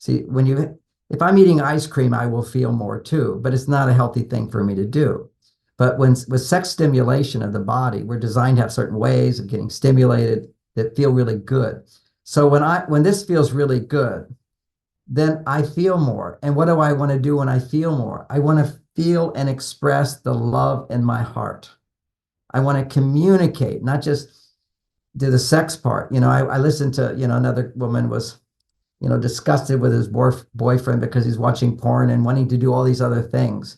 See, if I'm eating ice cream, I will feel more too, but it's not a healthy thing for me to do. But with sex stimulation of the body, we're designed to have certain ways of getting stimulated that feel really good. So when this feels really good, then I feel more. And what do I want to do when I feel more? I want to feel and express the love in my heart. I want to communicate, not just do the sex part. I listened to, another woman was disgusted with his boyfriend because he's watching porn and wanting to do all these other things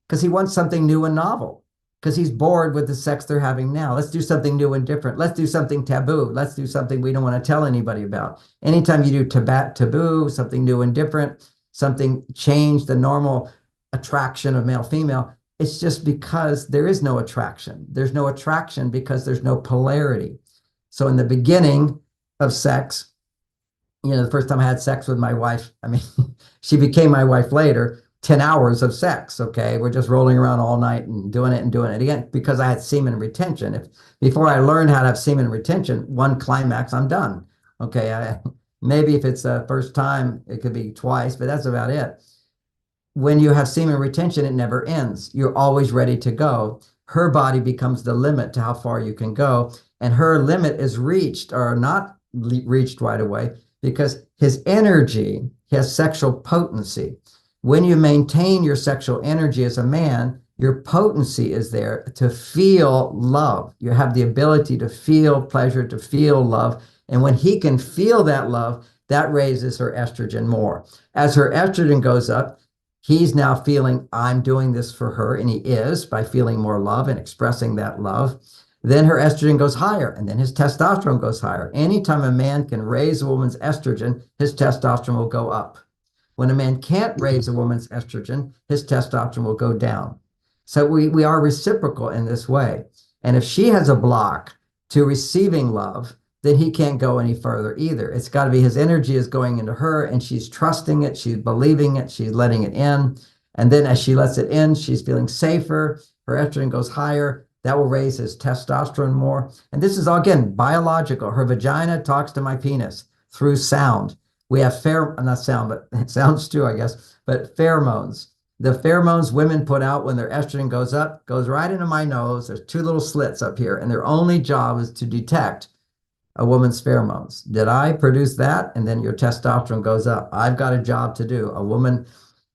because he wants something new and novel because he's bored with the sex they're having now. Let's do something new and different. Let's do something taboo. Let's do something we don't want to tell anybody about. Anytime you do taboo, something new and different, something change the normal attraction of male female, it's just because there is no attraction. There's no attraction because there's no polarity. So in the beginning of sex, the first time I had sex with my wife, I mean, she became my wife later, 10 hours of sex. Okay. We're just rolling around all night and doing it again because I had semen retention. If before I learned how to have semen retention, one climax, I'm done. Okay. Maybe if it's the first time, it could be twice, but that's about it. When you have semen retention, it never ends. You're always ready to go. Her body becomes the limit to how far you can go. And her limit is reached or not reached right away because his energy has sexual potency. When you maintain your sexual energy as a man, your potency is there to feel love. You have the ability to feel pleasure, to feel love. And when he can feel that love, that raises her estrogen more. As her estrogen goes up, he's now feeling, I'm doing this for her, and he is by feeling more love and expressing that love. Then her estrogen goes higher, and then his testosterone goes higher. Anytime a man can raise a woman's estrogen, his testosterone will go up. When a man can't raise a woman's estrogen, his testosterone will go down. So we are reciprocal in this way. And if she has a block to receiving love, then he can't go any further either. It's got to be his energy is going into her and she's trusting it, she's believing it, she's letting it in. And then as she lets it in, she's feeling safer, her estrogen goes higher. That will raise his testosterone more. And this is all, again, biological. Her vagina talks to my penis through sound. We have not sound, but sounds too, I guess, but pheromones. The pheromones women put out when their estrogen goes up goes right into my nose. There's two little slits up here, and their only job is to detect a woman's pheromones. Did I produce that? And then your testosterone goes up. I've got a job to do. A woman,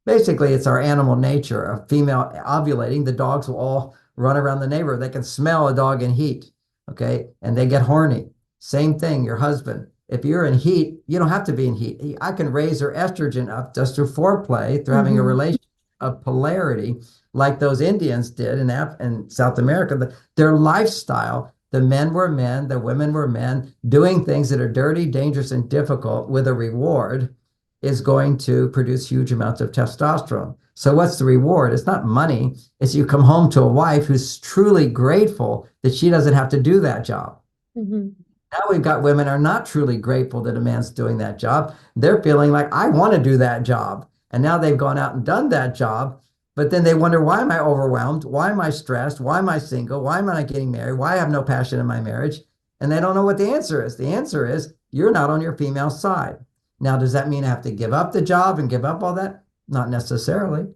basically, it's our animal nature. A female ovulating, the dogs will all run around the neighborhood. They can smell a dog in heat, okay? And they get horny. Same thing, your husband. If you're in heat, you don't have to be in heat. I can raise her estrogen up just through foreplay, through having a relationship of polarity, like those Indians did in South America. Their lifestyle, the men were men, the women were men, doing things that are dirty, dangerous, and difficult with a reward is going to produce huge amounts of testosterone. So what's the reward? It's not money. It's you come home to a wife who's truly grateful that she doesn't have to do that job. Now we've got women are not truly grateful that a man's doing that job. They're feeling like, I want to do that job. And now they've gone out and done that job. But then they wonder, why am I overwhelmed? Why am I stressed? Why am I single? Why am I not getting married? Why I have no passion in my marriage? And they don't know what the answer is. The answer is you're not on your female side. Now, does that mean I have to give up the job and give up all that? Not necessarily.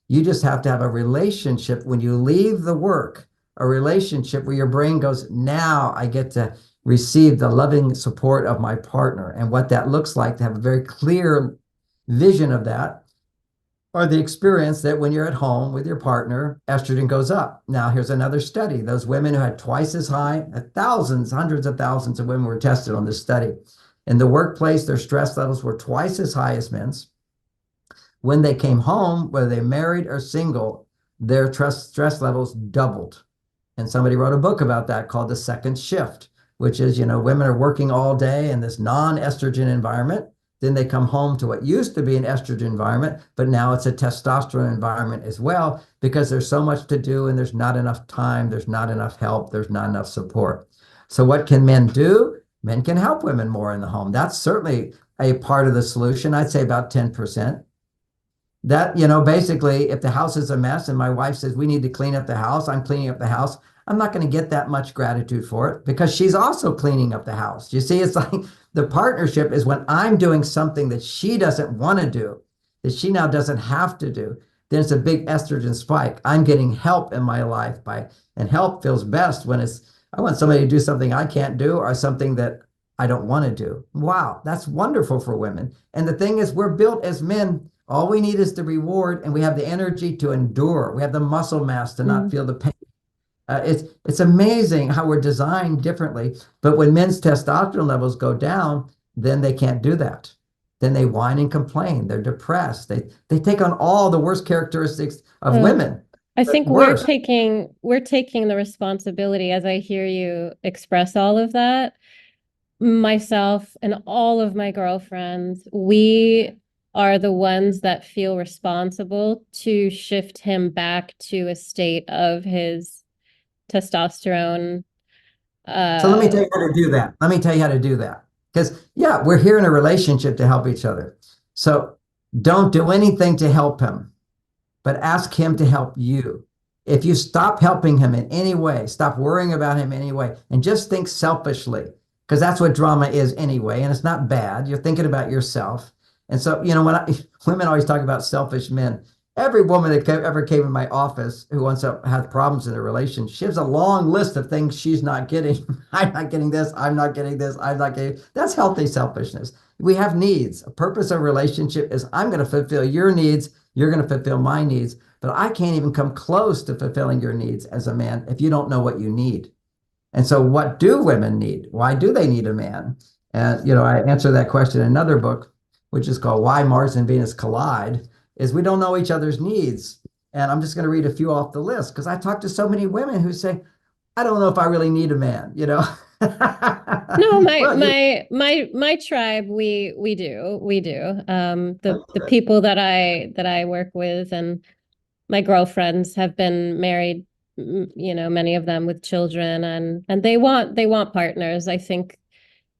You just have to have a relationship when you leave the work, a relationship where your brain goes, now I get to receive the loving support of my partner, and what that looks like, to have a very clear vision of that, or the experience that when you're at home with your partner, estrogen goes up. Now, here's another study. Those women who had twice as high, thousands, hundreds of thousands of women were tested on this study. In the workplace, their stress levels were twice as high as men's. When they came home, whether they married or single, their stress levels doubled. And somebody wrote a book about that called The Second Shift, which is, women are working all day in this non-estrogen environment. Then they come home to what used to be an estrogen environment, but now it's a testosterone environment as well, because there's so much to do and there's not enough time, there's not enough help, there's not enough support. So what can men do? Men can help women more in the home. That's certainly a part of the solution. I'd say about 10%. That, basically, if the house is a mess and my wife says we need to clean up the house, I'm cleaning up the house. I'm not going to get that much gratitude for it because she's also cleaning up the house. You see, it's like the partnership is when I'm doing something that she doesn't want to do, that she now doesn't have to do, then it's a big estrogen spike. I'm getting help in my life and help feels best when I want somebody to do something I can't do or something that I don't want to do. Wow, that's wonderful for women. And the thing is, we're built as men. All we need is the reward, and we have the energy to endure. We have the muscle mass to not feel the pain. It's amazing how we're designed differently. But when men's testosterone levels go down, then they can't do that. Then they whine and complain. They're depressed. They take on all the worst characteristics of women. I think we're taking the responsibility, as I hear you express all of that. Myself and all of my girlfriends, we are the ones that feel responsible to shift him back to a state of his testosterone. So let me tell you how to do that. Let me tell you how to do that. Because, yeah, we're here in a relationship to help each other. So don't do anything to help him, but ask him to help you. If you stop helping him in any way, stop worrying about him in any way, and just think selfishly, because that's what drama is anyway, and it's not bad. You're thinking about yourself. And so, when women always talk about selfish men, every woman that ever came in my office who wants to have problems in a relationship, she has a long list of things she's not getting. I'm not getting this. I'm not getting this. I'm not getting. That's healthy selfishness. We have needs. A purpose of a relationship is I'm going to fulfill your needs. You're going to fulfill my needs. But I can't even come close to fulfilling your needs as a man if you don't know what you need. And so what do women need? Why do they need a man? And, I answer that question in another book, which is called Why Mars and Venus Collide, is we don't know each other's needs. And I'm just going to read a few off the list because I talk to so many women who say, I don't know if I really need a man, No, my tribe, we do. The people that I work with and my girlfriends have been married many of them with children, and they want partners. I think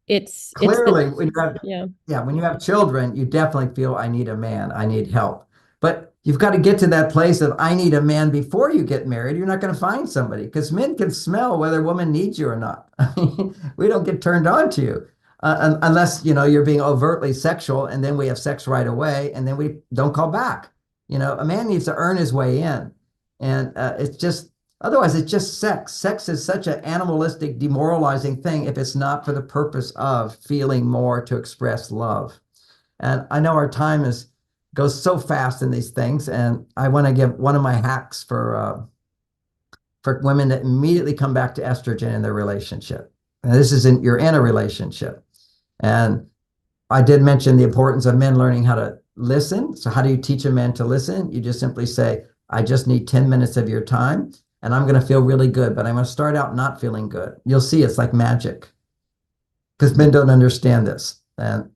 it's the Clearly, when you have, yeah. yeah, when you have children, you definitely feel I need a man, I need help. But you've got to get to that place of I need a man before you get married. You're not going to find somebody because men can smell whether a woman needs you or not. We don't get turned on to you unless you're being overtly sexual, and then we have sex right away, and then we don't call back. A man needs to earn his way in, and it's just otherwise, it's just sex. Sex is such an animalistic, demoralizing thing if it's not for the purpose of feeling more to express love. And I know our time goes so fast in these things, and I want to give one of my hacks for women that immediately come back to estrogen in their relationship. And this is you're in a relationship, and I did mention the importance of men learning how to listen. So how do you teach a man to listen? You just simply say, I just need 10 minutes of your time, and I'm going to feel really good, but I'm going to start out not feeling good. You'll see it's like magic because men don't understand this. And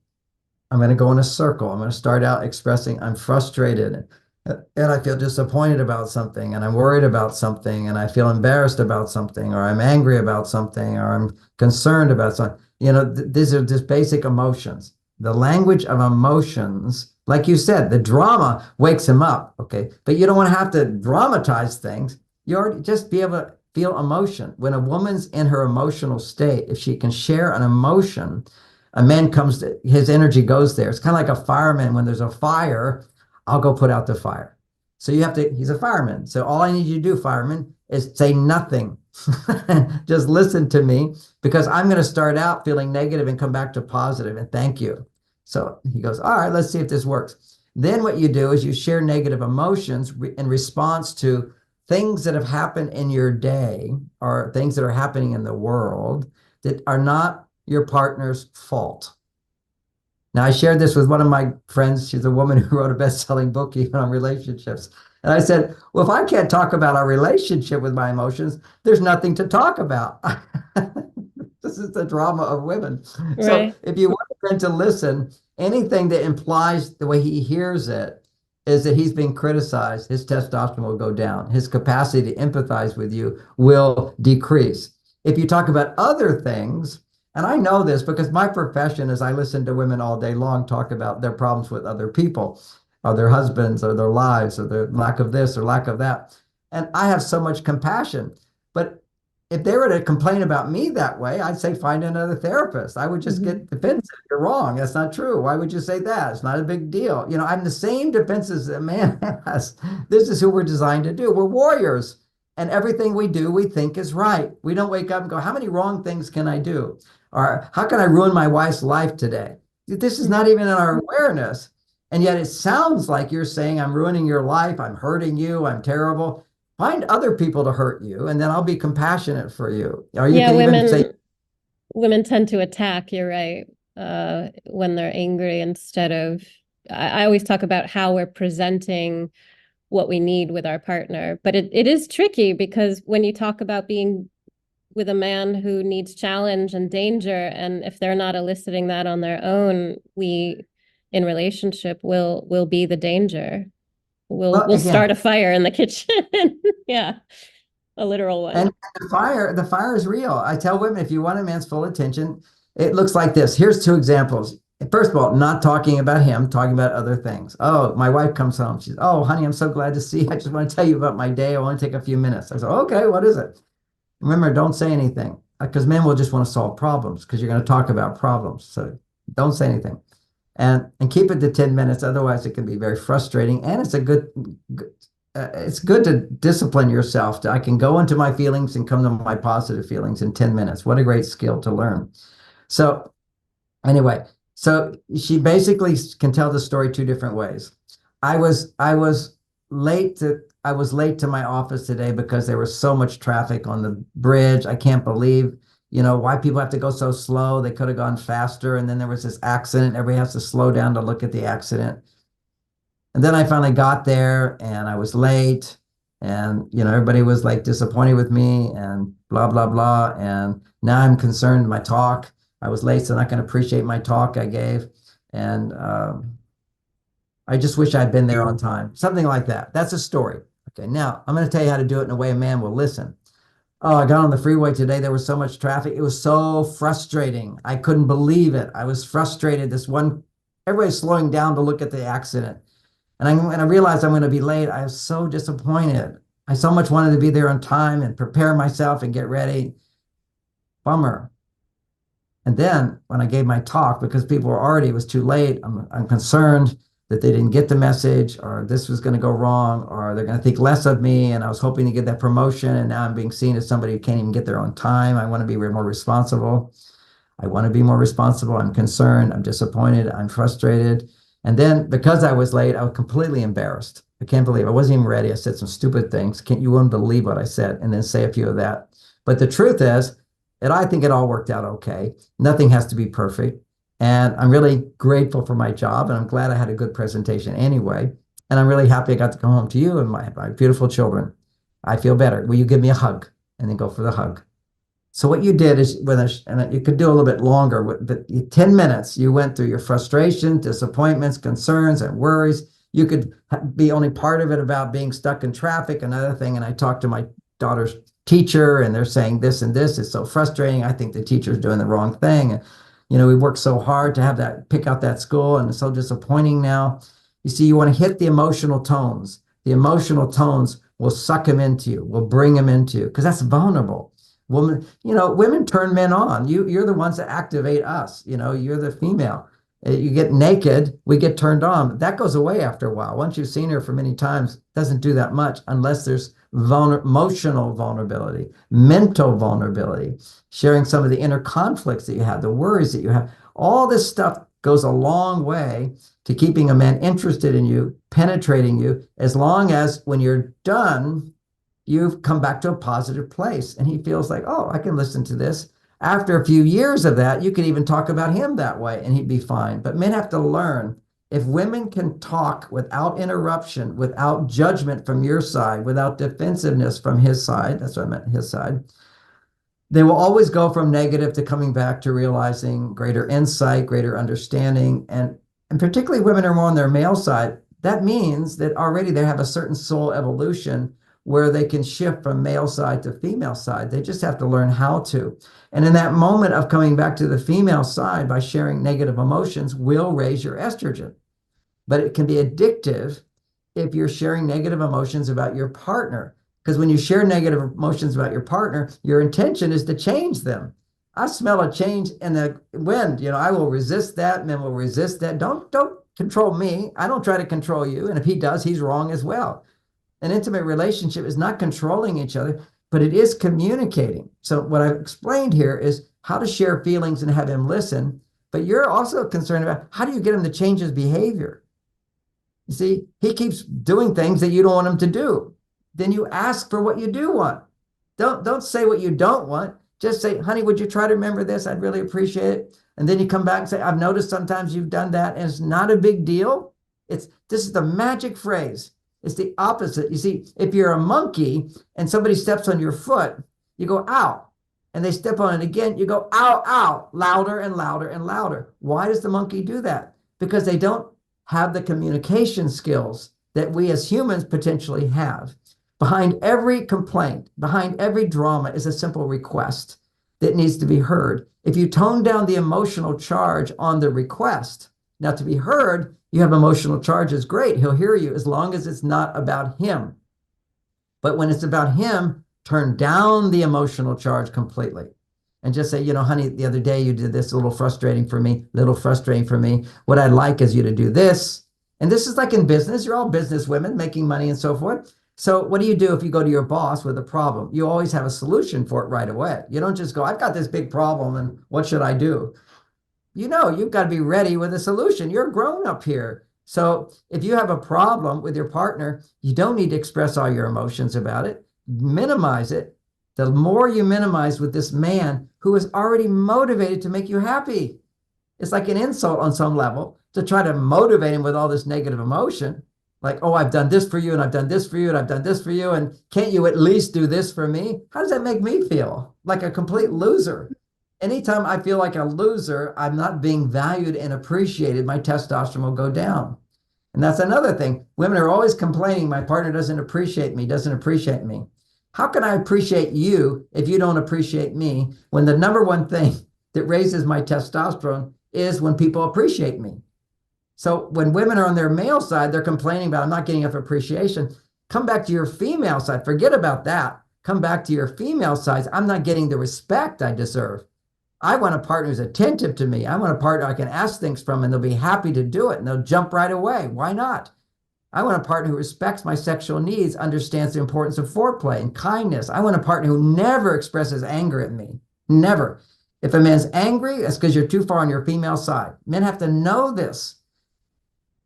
I'm going to go in a circle. I'm going to start out expressing I'm frustrated and I feel disappointed about something, and I'm worried about something, and I feel embarrassed about something, or I'm angry about something, or I'm concerned about something. These are just basic emotions. The language of emotions, like you said, the drama wakes him up, okay? But you don't want to have to dramatize things. You already just be able to feel emotion. When a woman's in her emotional state, if she can share an emotion, a man comes to, his energy goes there. It's kind of like a fireman. When there's a fire, I'll go put out the fire. So he's a fireman. So all I need you to do, fireman, is say nothing. Just listen to me, because I'm going to start out feeling negative and come back to positive, and thank you. So he goes, all right, let's see if this works. Then what you do is you share negative emotions in response to things that have happened in your day or things that are happening in the world that are not your partner's fault. Now, I shared this with one of my friends. She's a woman who wrote a best-selling book even on relationships. And I said, well, if I can't talk about our relationship with my emotions, there's nothing to talk about. This is the drama of women. So Right. if you want a friend to listen, anything that implies the way he hears it is that he's being criticized, his testosterone will go down. His capacity to empathize with you will decrease. If you talk about other things, and I know this because my profession is I listen to women all day long talk about their problems with other people, or their husbands, or their lives, or their lack of this or lack of that. And I have so much compassion. But if they were to complain about me that way, I'd say find another therapist. I would just get defensive. You're wrong. That's not true. Why would you say that? It's not a big deal. I'm the same defenses that a man has. This is who we're designed to do. We're warriors. And everything we do, we think is right. We don't wake up and go, how many wrong things can I do? Or how can I ruin my wife's life today? This is not even in our awareness. And yet it sounds like you're saying, I'm ruining your life. I'm hurting you. I'm terrible. Find other people to hurt you, and then I'll be compassionate for you. Or you Yeah, can even say, women tend to attack, you're right, when they're angry instead of I always talk about how we're presenting what we need with our partner. But it is tricky because when you talk about being with a man who needs challenge and danger, and if they're not eliciting that on their own, we in relationship will be the danger. We'll again, start a fire in the kitchen. Yeah, a literal one. and the fire is real. I tell women, if you want a man's full attention, it looks like this. Here's two examples. First of all, not talking about him, talking about other things. Oh, my wife comes home. She's, oh, honey, I'm so glad to see you. I just want to tell you about my day. I want to take a few minutes. I said, okay, what is it? Remember, don't say anything, because men will just want to solve problems because you're going to talk about problems. So don't say anything, and keep it to 10 minutes. Otherwise, it can be very frustrating. And it's good to discipline yourself. I can go into my feelings and come to my positive feelings in 10 minutes. What a great skill to learn. So anyway, so she basically can tell the story two different ways. I was late to my office today because there was so much traffic on the bridge. I can't believe, why people have to go so slow. They could have gone faster. And then there was this accident. Everybody has to slow down to look at the accident. And then I finally got there and I was late, and, everybody was like disappointed with me and blah, blah, blah. And now I'm concerned my talk. I was late, so they're not going to appreciate my talk I gave. And I just wish I'd been there on time. Something like that. That's a story. Okay, now I'm going to tell you how to do it in a way a man will listen. Oh, I got on the freeway today. There was so much traffic. It was so frustrating. I couldn't believe it. I was frustrated. Everybody's slowing down to look at the accident. And when I realized I'm going to be late, I was so disappointed. I so much wanted to be there on time and prepare myself and get ready. Bummer. And then when I gave my talk, because people were already, it was too late, I'm concerned that they didn't get the message, or this was going to go wrong, or they're going to think less of me. And I was hoping to get that promotion. And now I'm being seen as somebody who can't even get there on time. I want to be more responsible. I'm concerned. I'm disappointed. I'm frustrated. And then because I was late, I was completely embarrassed. I can't believe I wasn't even ready. I said some stupid things. You wouldn't believe what I said, and then say a few of that. But the truth is that I think it all worked out okay. Nothing has to be perfect. And I'm really grateful for my job. And I'm glad I had a good presentation anyway. And I'm really happy I got to come home to you and my beautiful children. I feel better. Will you give me a hug? And then go for the hug. So what you did is, and you could do a little bit longer, but 10 minutes, you went through your frustration, disappointments, concerns, and worries. You could be only part of it about being stuck in traffic, another thing. And I talked to my daughter's teacher, and they're saying this and this is so frustrating. I think the teacher's doing the wrong thing. And, we worked so hard to pick out that school, and it's so disappointing now. You see, you want to hit the emotional tones. The emotional tones will suck him into you, will bring him into you, because that's vulnerable. Women turn men on. You're the ones that activate us. You're the female. You get naked, we get turned on. That goes away after a while. Once you've seen her for many times, it doesn't do that much unless there's emotional vulnerability, mental vulnerability, sharing some of the inner conflicts that you have, the worries that you have. All this stuff goes a long way to keeping a man interested in you, penetrating you, as long as when you're done, you've come back to a positive place. And he feels like, oh, I can listen to this. After a few years of that, you could even talk about him that way and he'd be fine. But men have to learn, if women can talk without interruption, without judgment from your side, without defensiveness from his side, that's what I meant, his side, they will always go from negative to coming back to realizing greater insight, greater understanding. And particularly women are more on their male side. That means that already they have a certain soul evolution where they can shift from male side to female side. They just have to learn how to. And in that moment of coming back to the female side by sharing negative emotions will raise your estrogen. But it can be addictive if you're sharing negative emotions about your partner. Because when you share negative emotions about your partner, your intention is to change them. I smell a change in the wind. I will resist that. Men will resist that. Don't control me. I don't try to control you. And if he does, he's wrong as well. An intimate relationship is not controlling each other, but it is communicating. So what I've explained here is how to share feelings and have him listen, but you're also concerned about how do you get him to change his behavior? You see, he keeps doing things that you don't want him to do. Then you ask for what you do want. Don't say what you don't want. Just say, honey, would you try to remember this? I'd really appreciate it. And then you come back and say, I've noticed sometimes you've done that, and it's not a big deal. This is the magic phrase. It's the opposite. You see, if you're a monkey and somebody steps on your foot, you go, ow. And they step on it again, you go, ow, ow, louder and louder and louder. Why does the monkey do that? Because they don't have the communication skills that we as humans potentially have. Behind every complaint, behind every drama is a simple request that needs to be heard. If you tone down the emotional charge on the request, now to be heard, you have emotional charges, great. He'll hear you as long as it's not about him. But when it's about him, turn down the emotional charge completely and just say, honey, the other day you did this, a little frustrating for me. What I'd like is you to do this. And this is like in business. You're all business women making money and so forth. So what do you do if you go to your boss with a problem? You always have a solution for it right away. You don't just go, I've got this big problem and what should I do? You've got to be ready with a solution. You're grown up here. So if you have a problem with your partner, you don't need to express all your emotions about it. Minimize it. The more you minimize with this man who is already motivated to make you happy. It's like an insult on some level to try to motivate him with all this negative emotion. Like, oh, I've done this for you, and I've done this for you, and I've done this for you, and can't you at least do this for me? How does that make me feel? Like a complete loser. Anytime I feel like a loser, I'm not being valued and appreciated, my testosterone will go down. And that's another thing. Women are always complaining, my partner doesn't appreciate me, doesn't appreciate me. How can I appreciate you if you don't appreciate me, when the number one thing that raises my testosterone is when people appreciate me? So when women are on their male side, they're complaining about, I'm not getting enough appreciation. Come back to your female side. Forget about that. Come back to your female side. I'm not getting the respect I deserve. I want a partner who's attentive to me. I want a partner I can ask things from, and they'll be happy to do it, and they'll jump right away. Why not? I want a partner who respects my sexual needs, understands the importance of foreplay and kindness. I want a partner who never expresses anger at me. Never. If a man's angry, that's because you're too far on your female side. Men have to know this.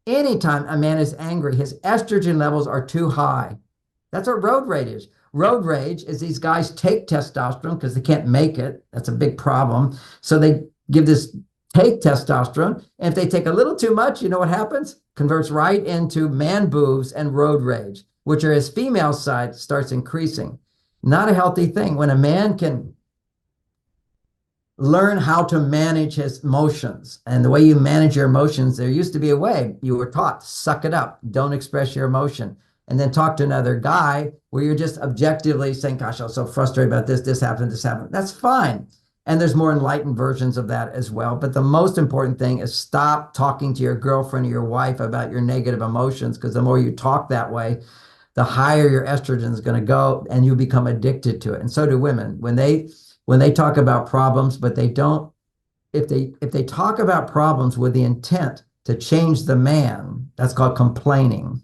Anytime a man is angry, his estrogen levels are too high. That's what road rage is. Road rage is these guys take testosterone because they can't make it. That's a big problem. So they give this take testosterone. And if they take a little too much, you know what happens? Converts right into man boobs and road rage, which are his female side starts increasing. Not a healthy thing. When a man can learn how to manage his emotions, and the way you manage your emotions, there used to be a way you were taught, suck it up, don't express your emotion, and then talk to another guy where you're just objectively saying, gosh, I'm so frustrated about this happened, this happened. That's fine. And there's more enlightened versions of that as well. But the most important thing is stop talking to your girlfriend or your wife about your negative emotions, because the more you talk that way, the higher your estrogen is going to go, and you become addicted to it. And so do women. When they talk about problems, but they don't, if they talk about problems with the intent to change the man, that's called complaining.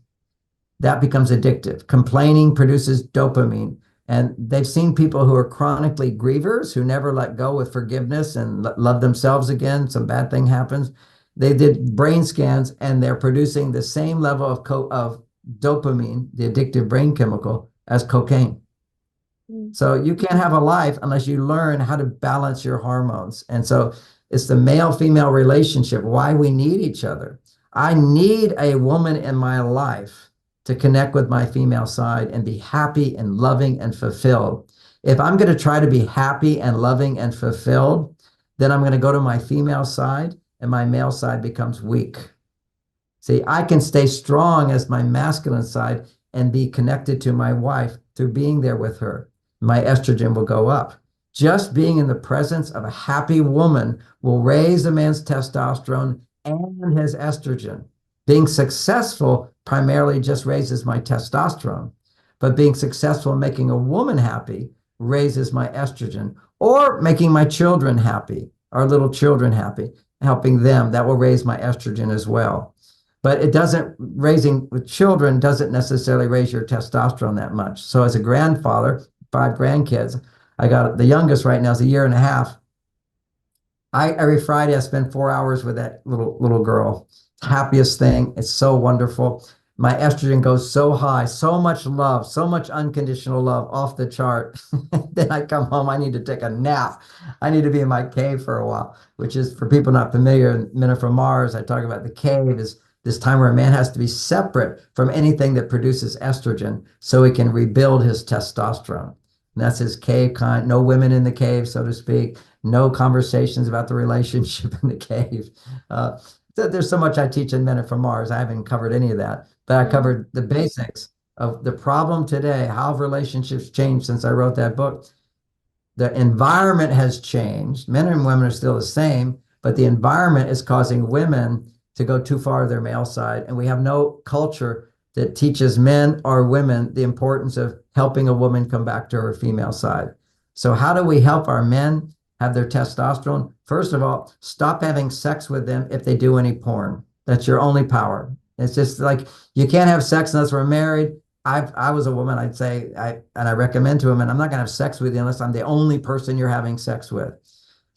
That becomes addictive. Complaining produces dopamine. And they've seen people who are chronically grievers, who never let go with forgiveness and love themselves again. Some bad thing happens. They did brain scans, and they're producing the same level of dopamine, the addictive brain chemical, as cocaine. So you can't have a life unless you learn how to balance your hormones. And so it's the male-female relationship, why we need each other. I need a woman in my life to connect with my female side and be happy and loving and fulfilled. If I'm going to try to be happy and loving and fulfilled, then I'm going to go to my female side, and my male side becomes weak. See, I can stay strong as my masculine side and be connected to my wife through being there with her. My estrogen will go up. Just being in the presence of a happy woman will raise a man's testosterone and his estrogen. Being successful primarily just raises my testosterone, but being successful in making a woman happy raises my estrogen, or making my children happy, our little children happy, helping them, that will raise my estrogen as well. But it doesn't, raising with children doesn't necessarily raise your testosterone that much. So as a grandfather, 5 grandkids, I got the youngest right now is a year and a half. Every Friday I spend 4 hours with that little girl. Happiest thing. It's so wonderful. My estrogen goes so high, so much love, so much unconditional love, off the chart. Then I come home, I need to take a nap. I need to be in my cave for a while, which is, for people not familiar, Men Are From Mars, I talk about the cave is this time where a man has to be separate from anything that produces estrogen so he can rebuild his testosterone. And that's his cave kind. No women in the cave, so to speak. No conversations about the relationship in the cave. There's so much I teach in Men Are From Mars. I haven't covered any of that, but I covered the basics of the problem today, how relationships changed since I wrote that book. The environment has changed. Men and women are still the same, but the environment is causing women to go too far to their male side. And we have no culture that teaches men or women the importance of helping a woman come back to her female side. So how do we help our men have their testosterone? First of all, stop having sex with them if they do any porn. That's your only power. It's just like, you can't have sex unless we're married. I was a woman, I'd say, I recommend to women, I'm not gonna have sex with you unless I'm the only person you're having sex with.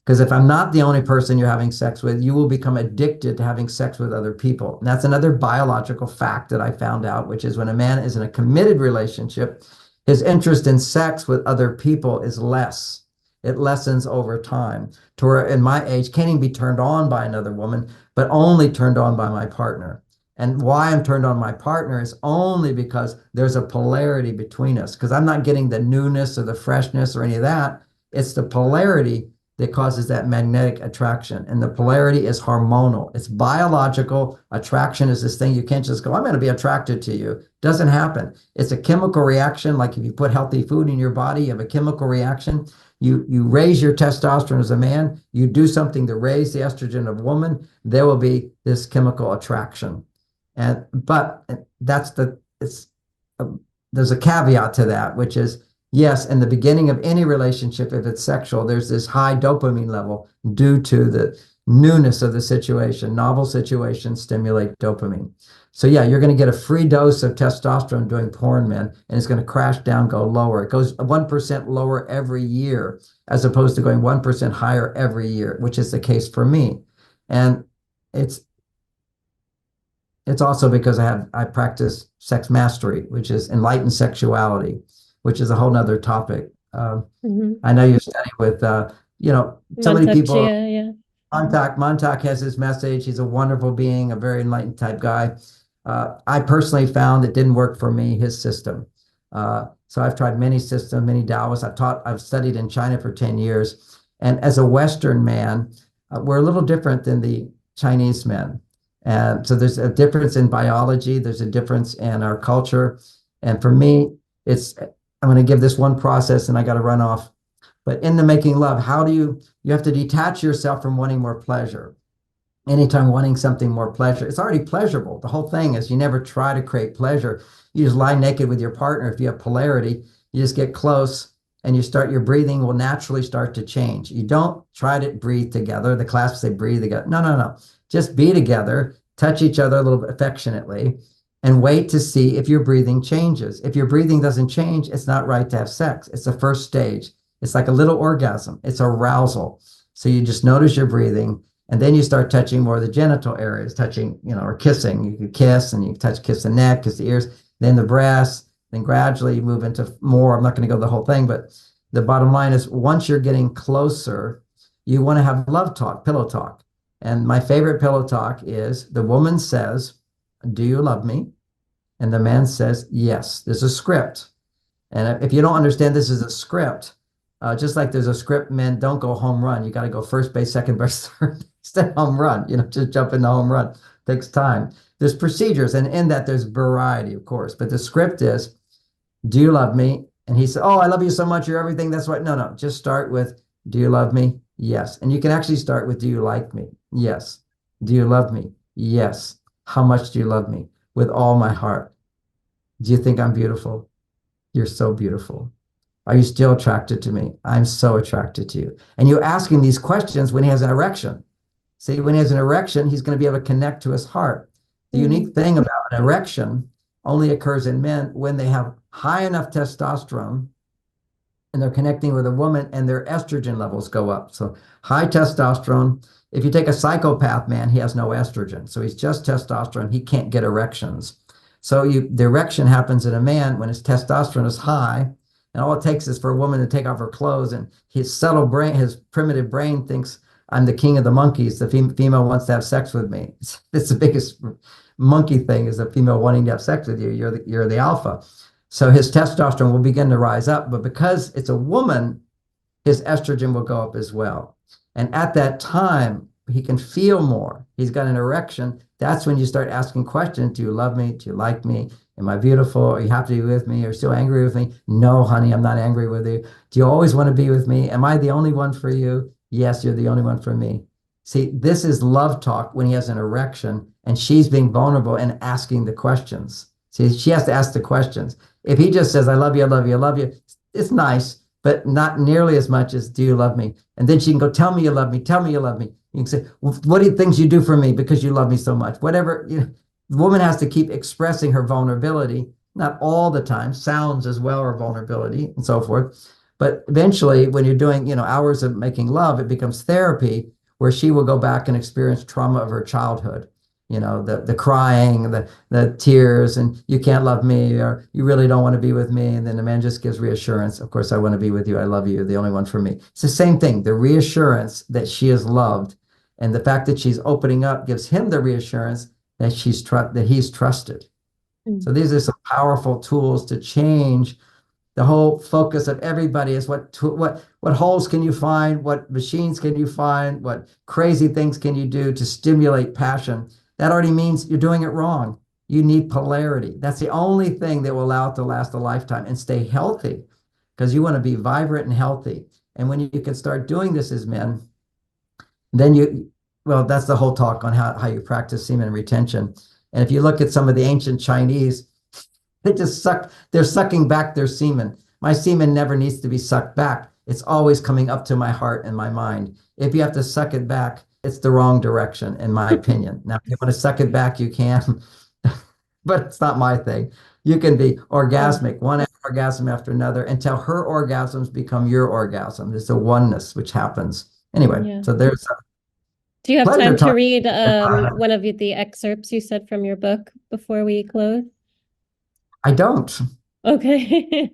Because if I'm not the only person you're having sex with, you will become addicted to having sex with other people. And that's another biological fact that I found out, which is when a man is in a committed relationship, his interest in sex with other people is less. It lessens over time. To where, in my age, can't even be turned on by another woman, but only turned on by my partner. And why I'm turned on my partner is only because there's a polarity between us. Because I'm not getting the newness or the freshness or any of that. It's the polarity that causes that magnetic attraction. And the polarity is hormonal. It's biological. Attraction is this thing you can't just go, I'm going to be attracted to you. Doesn't happen. It's a chemical reaction. Like if you put healthy food in your body, you have a chemical reaction. You raise your testosterone as a man, you do something to raise the estrogen of a woman, there will be this chemical attraction. But there's a caveat to that, which is, yes, in the beginning of any relationship, if it's sexual, there's this high dopamine level due to the newness of the situation. Novel situations stimulate dopamine. So yeah, you're going to get a free dose of testosterone doing porn, men, and it's going to crash down, go lower. It goes 1% lower every year, as opposed to going 1% higher every year, which is the case for me. And it's also because I practice sex mastery, which is enlightened sexuality, which is a whole nother topic. I know you study with, so many people. Yeah. Montauk has his message. He's a wonderful being, a very enlightened type guy. I personally found it didn't work for me, his system. So I've tried many systems, many Taoists. I've studied in China for 10 years. And as a Western man, we're a little different than the Chinese men. And so there's a difference in biology. There's a difference in our culture. And for me, I'm going to give this one process and I got to run off. But in the making love, you have to detach yourself from wanting more pleasure. Anytime wanting something more pleasure, it's already pleasurable. The whole thing is you never try to create pleasure. You just lie naked with your partner. If you have polarity, you just get close and your breathing will naturally start to change. You don't try to breathe together. The class say breathe together. No. Just be together, touch each other a little bit affectionately, and wait to see if your breathing changes. If your breathing doesn't change, it's not right to have sex. It's the first stage. It's like a little orgasm. It's arousal. So you just notice your breathing, and then you start touching more of the genital areas, touching, or kissing. You can kiss, and you kiss the neck, kiss the ears, then the breasts, then gradually you move into more. I'm not going to go the whole thing, but the bottom line is once you're getting closer, you want to have love talk, pillow talk. And my favorite pillow talk is the woman says, do you love me? And the man says, yes. There's a script. And if you don't understand this is a script, just like there's a script, men, don't go home run. You got to go first base, second base, third base, then home run. Just jump in the home run. Takes time. There's procedures, and in that there's variety, of course. But the script is, do you love me? And he said, oh, I love you so much. You're everything. That's right. No. Just start with, do you love me? Yes. And you can actually start with, do you like me? Yes. Do you love me? Yes. How much do you love me? With all my heart. Do you think I'm beautiful? You're so beautiful. Are you still attracted to me? I'm so attracted to you. And you're asking these questions when he has an erection. See, when he has an erection, he's going to be able to connect to his heart. The unique thing about an erection only occurs in men when they have high enough testosterone and they're connecting with a woman and their estrogen levels go up. So high testosterone. If you take a psychopath man, he has no estrogen. So he's just testosterone. He can't get erections. So the erection happens in a man when his testosterone is high. And all it takes is for a woman to take off her clothes, and his subtle brain, his primitive brain thinks, I'm the king of the monkeys. The female wants to have sex with me. It's the biggest monkey thing, is the female wanting to have sex with you. You're the alpha. So his testosterone will begin to rise up. But because it's a woman, his estrogen will go up as well. And at that time, he can feel more. He's got an erection. That's when you start asking questions. Do you love me? Do you like me? Am I beautiful? Are you happy to be with me? Are you still angry with me? No, honey, I'm not angry with you. Do you always want to be with me? Am I the only one for you? Yes, you're the only one for me. See, this is love talk when he has an erection and she's being vulnerable and asking the questions. See, she has to ask the questions. If he just says, I love you, I love you, I love you, it's nice, but not nearly as much as, do you love me? And then she can go, tell me you love me, tell me you love me. You can say, well, what are the things you do for me because you love me so much? Whatever, the woman has to keep expressing her vulnerability, not all the time, sounds as well are vulnerability and so forth. But eventually when you're doing, hours of making love, it becomes therapy where she will go back and experience trauma of her childhood. The crying, the tears, and you can't love me, or you really don't want to be with me. And then the man just gives reassurance. Of course, I want to be with you. I love you. You're the only one for me. It's the same thing. The reassurance that she is loved, and the fact that she's opening up gives him the reassurance that he's trusted. So these are some powerful tools to change The whole focus of everybody is what holes can you find, what machines can you find, what crazy things can you do to stimulate passion. That already means you're doing it wrong. You need polarity. That's the only thing that will allow it to last a lifetime and stay healthy, because you want to be vibrant and healthy. And when you can start doing this as men, then well, that's the whole talk on how you practice semen retention. And if you look at some of the ancient Chinese, they're sucking back their semen. My semen never needs to be sucked back. It's always coming up to my heart and my mind. If you have to suck it back, it's the wrong direction, in my opinion. Now, if you want to suck it back, you can, but it's not my thing. You can be orgasmic, one orgasm after another, until her orgasms become your orgasm. It's a oneness which happens. Anyway, Yeah. so there's a Do you have pleasure time to talking. read one of the excerpts you said from your book before we close? I don't. Okay.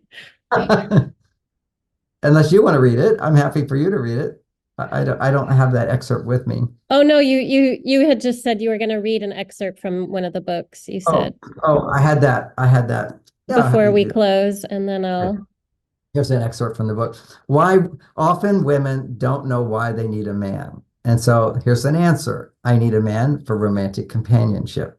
Unless you want to read it, I'm happy for you to read it. I don't have that excerpt with me. Oh no, you had just said you were going to read an excerpt from one of the books you Oh, said oh, I had that. I had that. Yeah, I'm happy before to we do that. close, and then I'll. Here's an excerpt from the book. Why often women don't know why they need a man. And so here's an answer. I need a man for romantic companionship.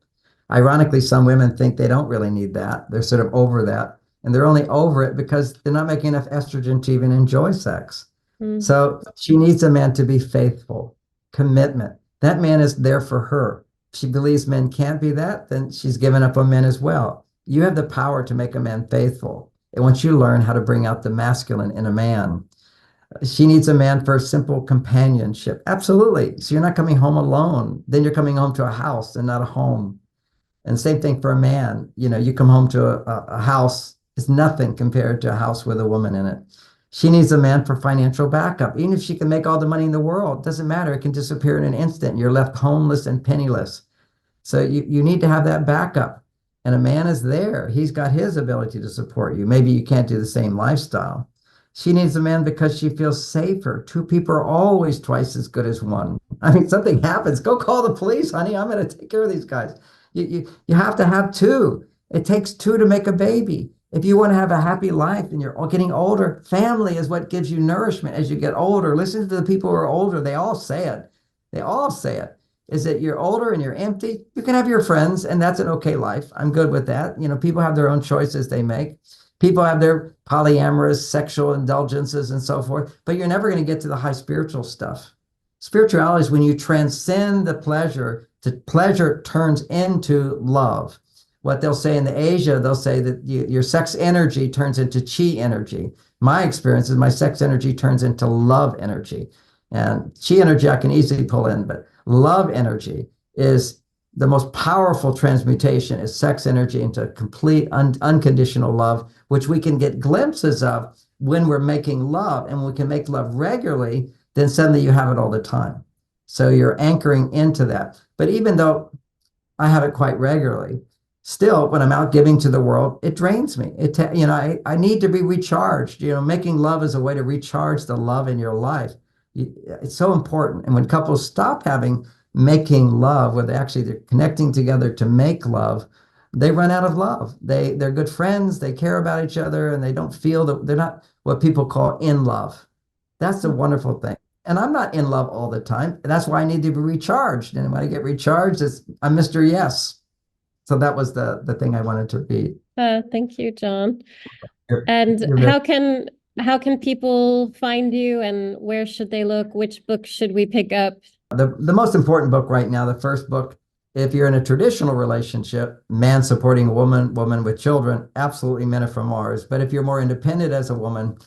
Ironically, some women think they don't really need that. They're sort of over that. And they're only over it because they're not making enough estrogen to even enjoy sex. Mm. So she needs a man to be faithful, commitment. That man is there for her. If she believes men can't be that, then she's given up on men as well. You have the power to make a man faithful. And once you learn how to bring out the masculine in a man, she needs a man for simple companionship. Absolutely. So you're not coming home alone. Then you're coming home to a house and not a home. And same thing for a man. You come home to a house, it's nothing compared to a house with a woman in it. She needs a man for financial backup. Even if she can make all the money in the world, it doesn't matter. It can disappear in an instant. You're left homeless and penniless. So you need to have that backup. And a man is there. He's got his ability to support you. Maybe you can't do the same lifestyle. She needs a man because she feels safer. Two people are always twice as good as one. I mean, something happens, go call the police, honey. I'm going to take care of these guys. You have to have two. It takes two to make a baby. If you want to have a happy life and you're getting older, family is what gives you nourishment as you get older. Listen to the people who are older. They all say it. They all say it. Is that you're older and you're empty? You can have your friends, and that's an okay life. I'm good with that. People have their own choices they make. People have their polyamorous sexual indulgences and so forth, but you're never going to get to the high spiritual stuff. Spirituality is when you transcend the pleasure turns into love. What they'll say in the Asia, they'll say that your sex energy turns into chi energy. My experience is my sex energy turns into love energy. And chi energy I can easily pull in, but love energy is the most powerful transmutation, is sex energy into complete unconditional love, which we can get glimpses of when we're making love. And when we can make love regularly, then suddenly you have it all the time. So you're anchoring into that. But even though I have it quite regularly, still, when I'm out giving to the world, it drains me. I need to be recharged. Making love is a way to recharge the love in your life. It's so important. And when couples stop making love, where they're connecting together to make love, they run out of love. They're good friends. They care about each other, and they don't feel that they're not what people call in love. That's the wonderful thing. And I'm not in love all the time. That's why I need to be recharged. And when I get recharged, I'm Mr. Yes. So that was the thing I wanted to read. Thank you, John. You're, And you're how can people find you, and where should they look? Which book should we pick up? the most important book right now, the first book, if you're in a traditional relationship, man supporting a woman, woman with children, absolutely Men Are From Mars. But if you're more independent as a woman,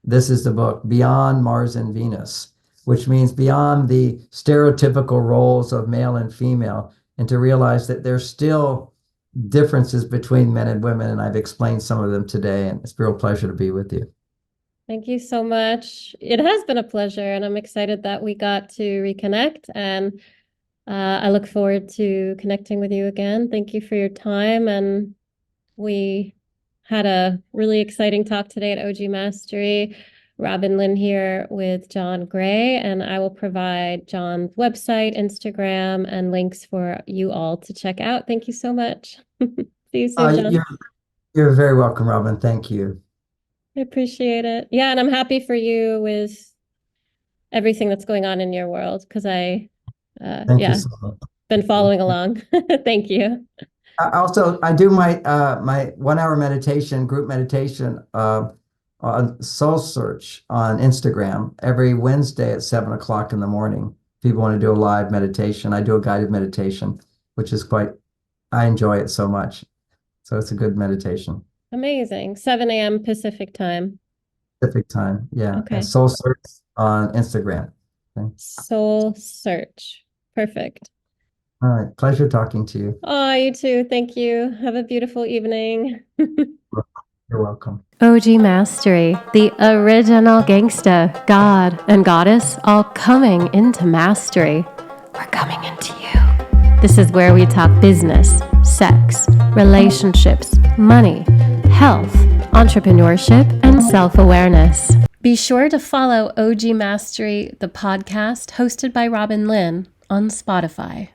this is the book, Beyond Mars and Venus, which means beyond the stereotypical roles of male and female, and to realize that there's still differences between men and women. And I've explained some of them today, and it's a real pleasure to be with you. Thank you so much. It has been a pleasure, and I'm excited that we got to reconnect, and I look forward to connecting with you again. Thank you for your time, and we had a really exciting talk today at OG Mastery. Robyn, Linn here with John Gray, and I will provide John's website, Instagram, and links for you all to check out. Thank you so much. See you soon, John. You're very welcome, Robyn. Thank you. I appreciate it. Yeah, and I'm happy for you with everything that's going on in your world because Thank you yeah, so much. been following along. Thank you. I do my 1 hour meditation, group meditation, on Soul Search on Instagram every Wednesday at 7 o'clock in the morning. People want to do a live meditation. I do a guided meditation, which is I enjoy it so much. So it's a good meditation. Amazing. 7 a.m. Pacific time. Pacific time. Yeah. Okay. And Soul Search on Instagram. Okay. Soul Search. Perfect. All right. Pleasure talking to you. Oh, you too. Thank you. Have a beautiful evening. You're welcome. OG Mastery, the original gangsta, God and Goddess, all coming into mastery. We're coming into you. This is where we talk business, sex, relationships, money, health, entrepreneurship, and self-awareness. Be sure to follow OG Mastery, the podcast hosted by Robyn Linn, on Spotify.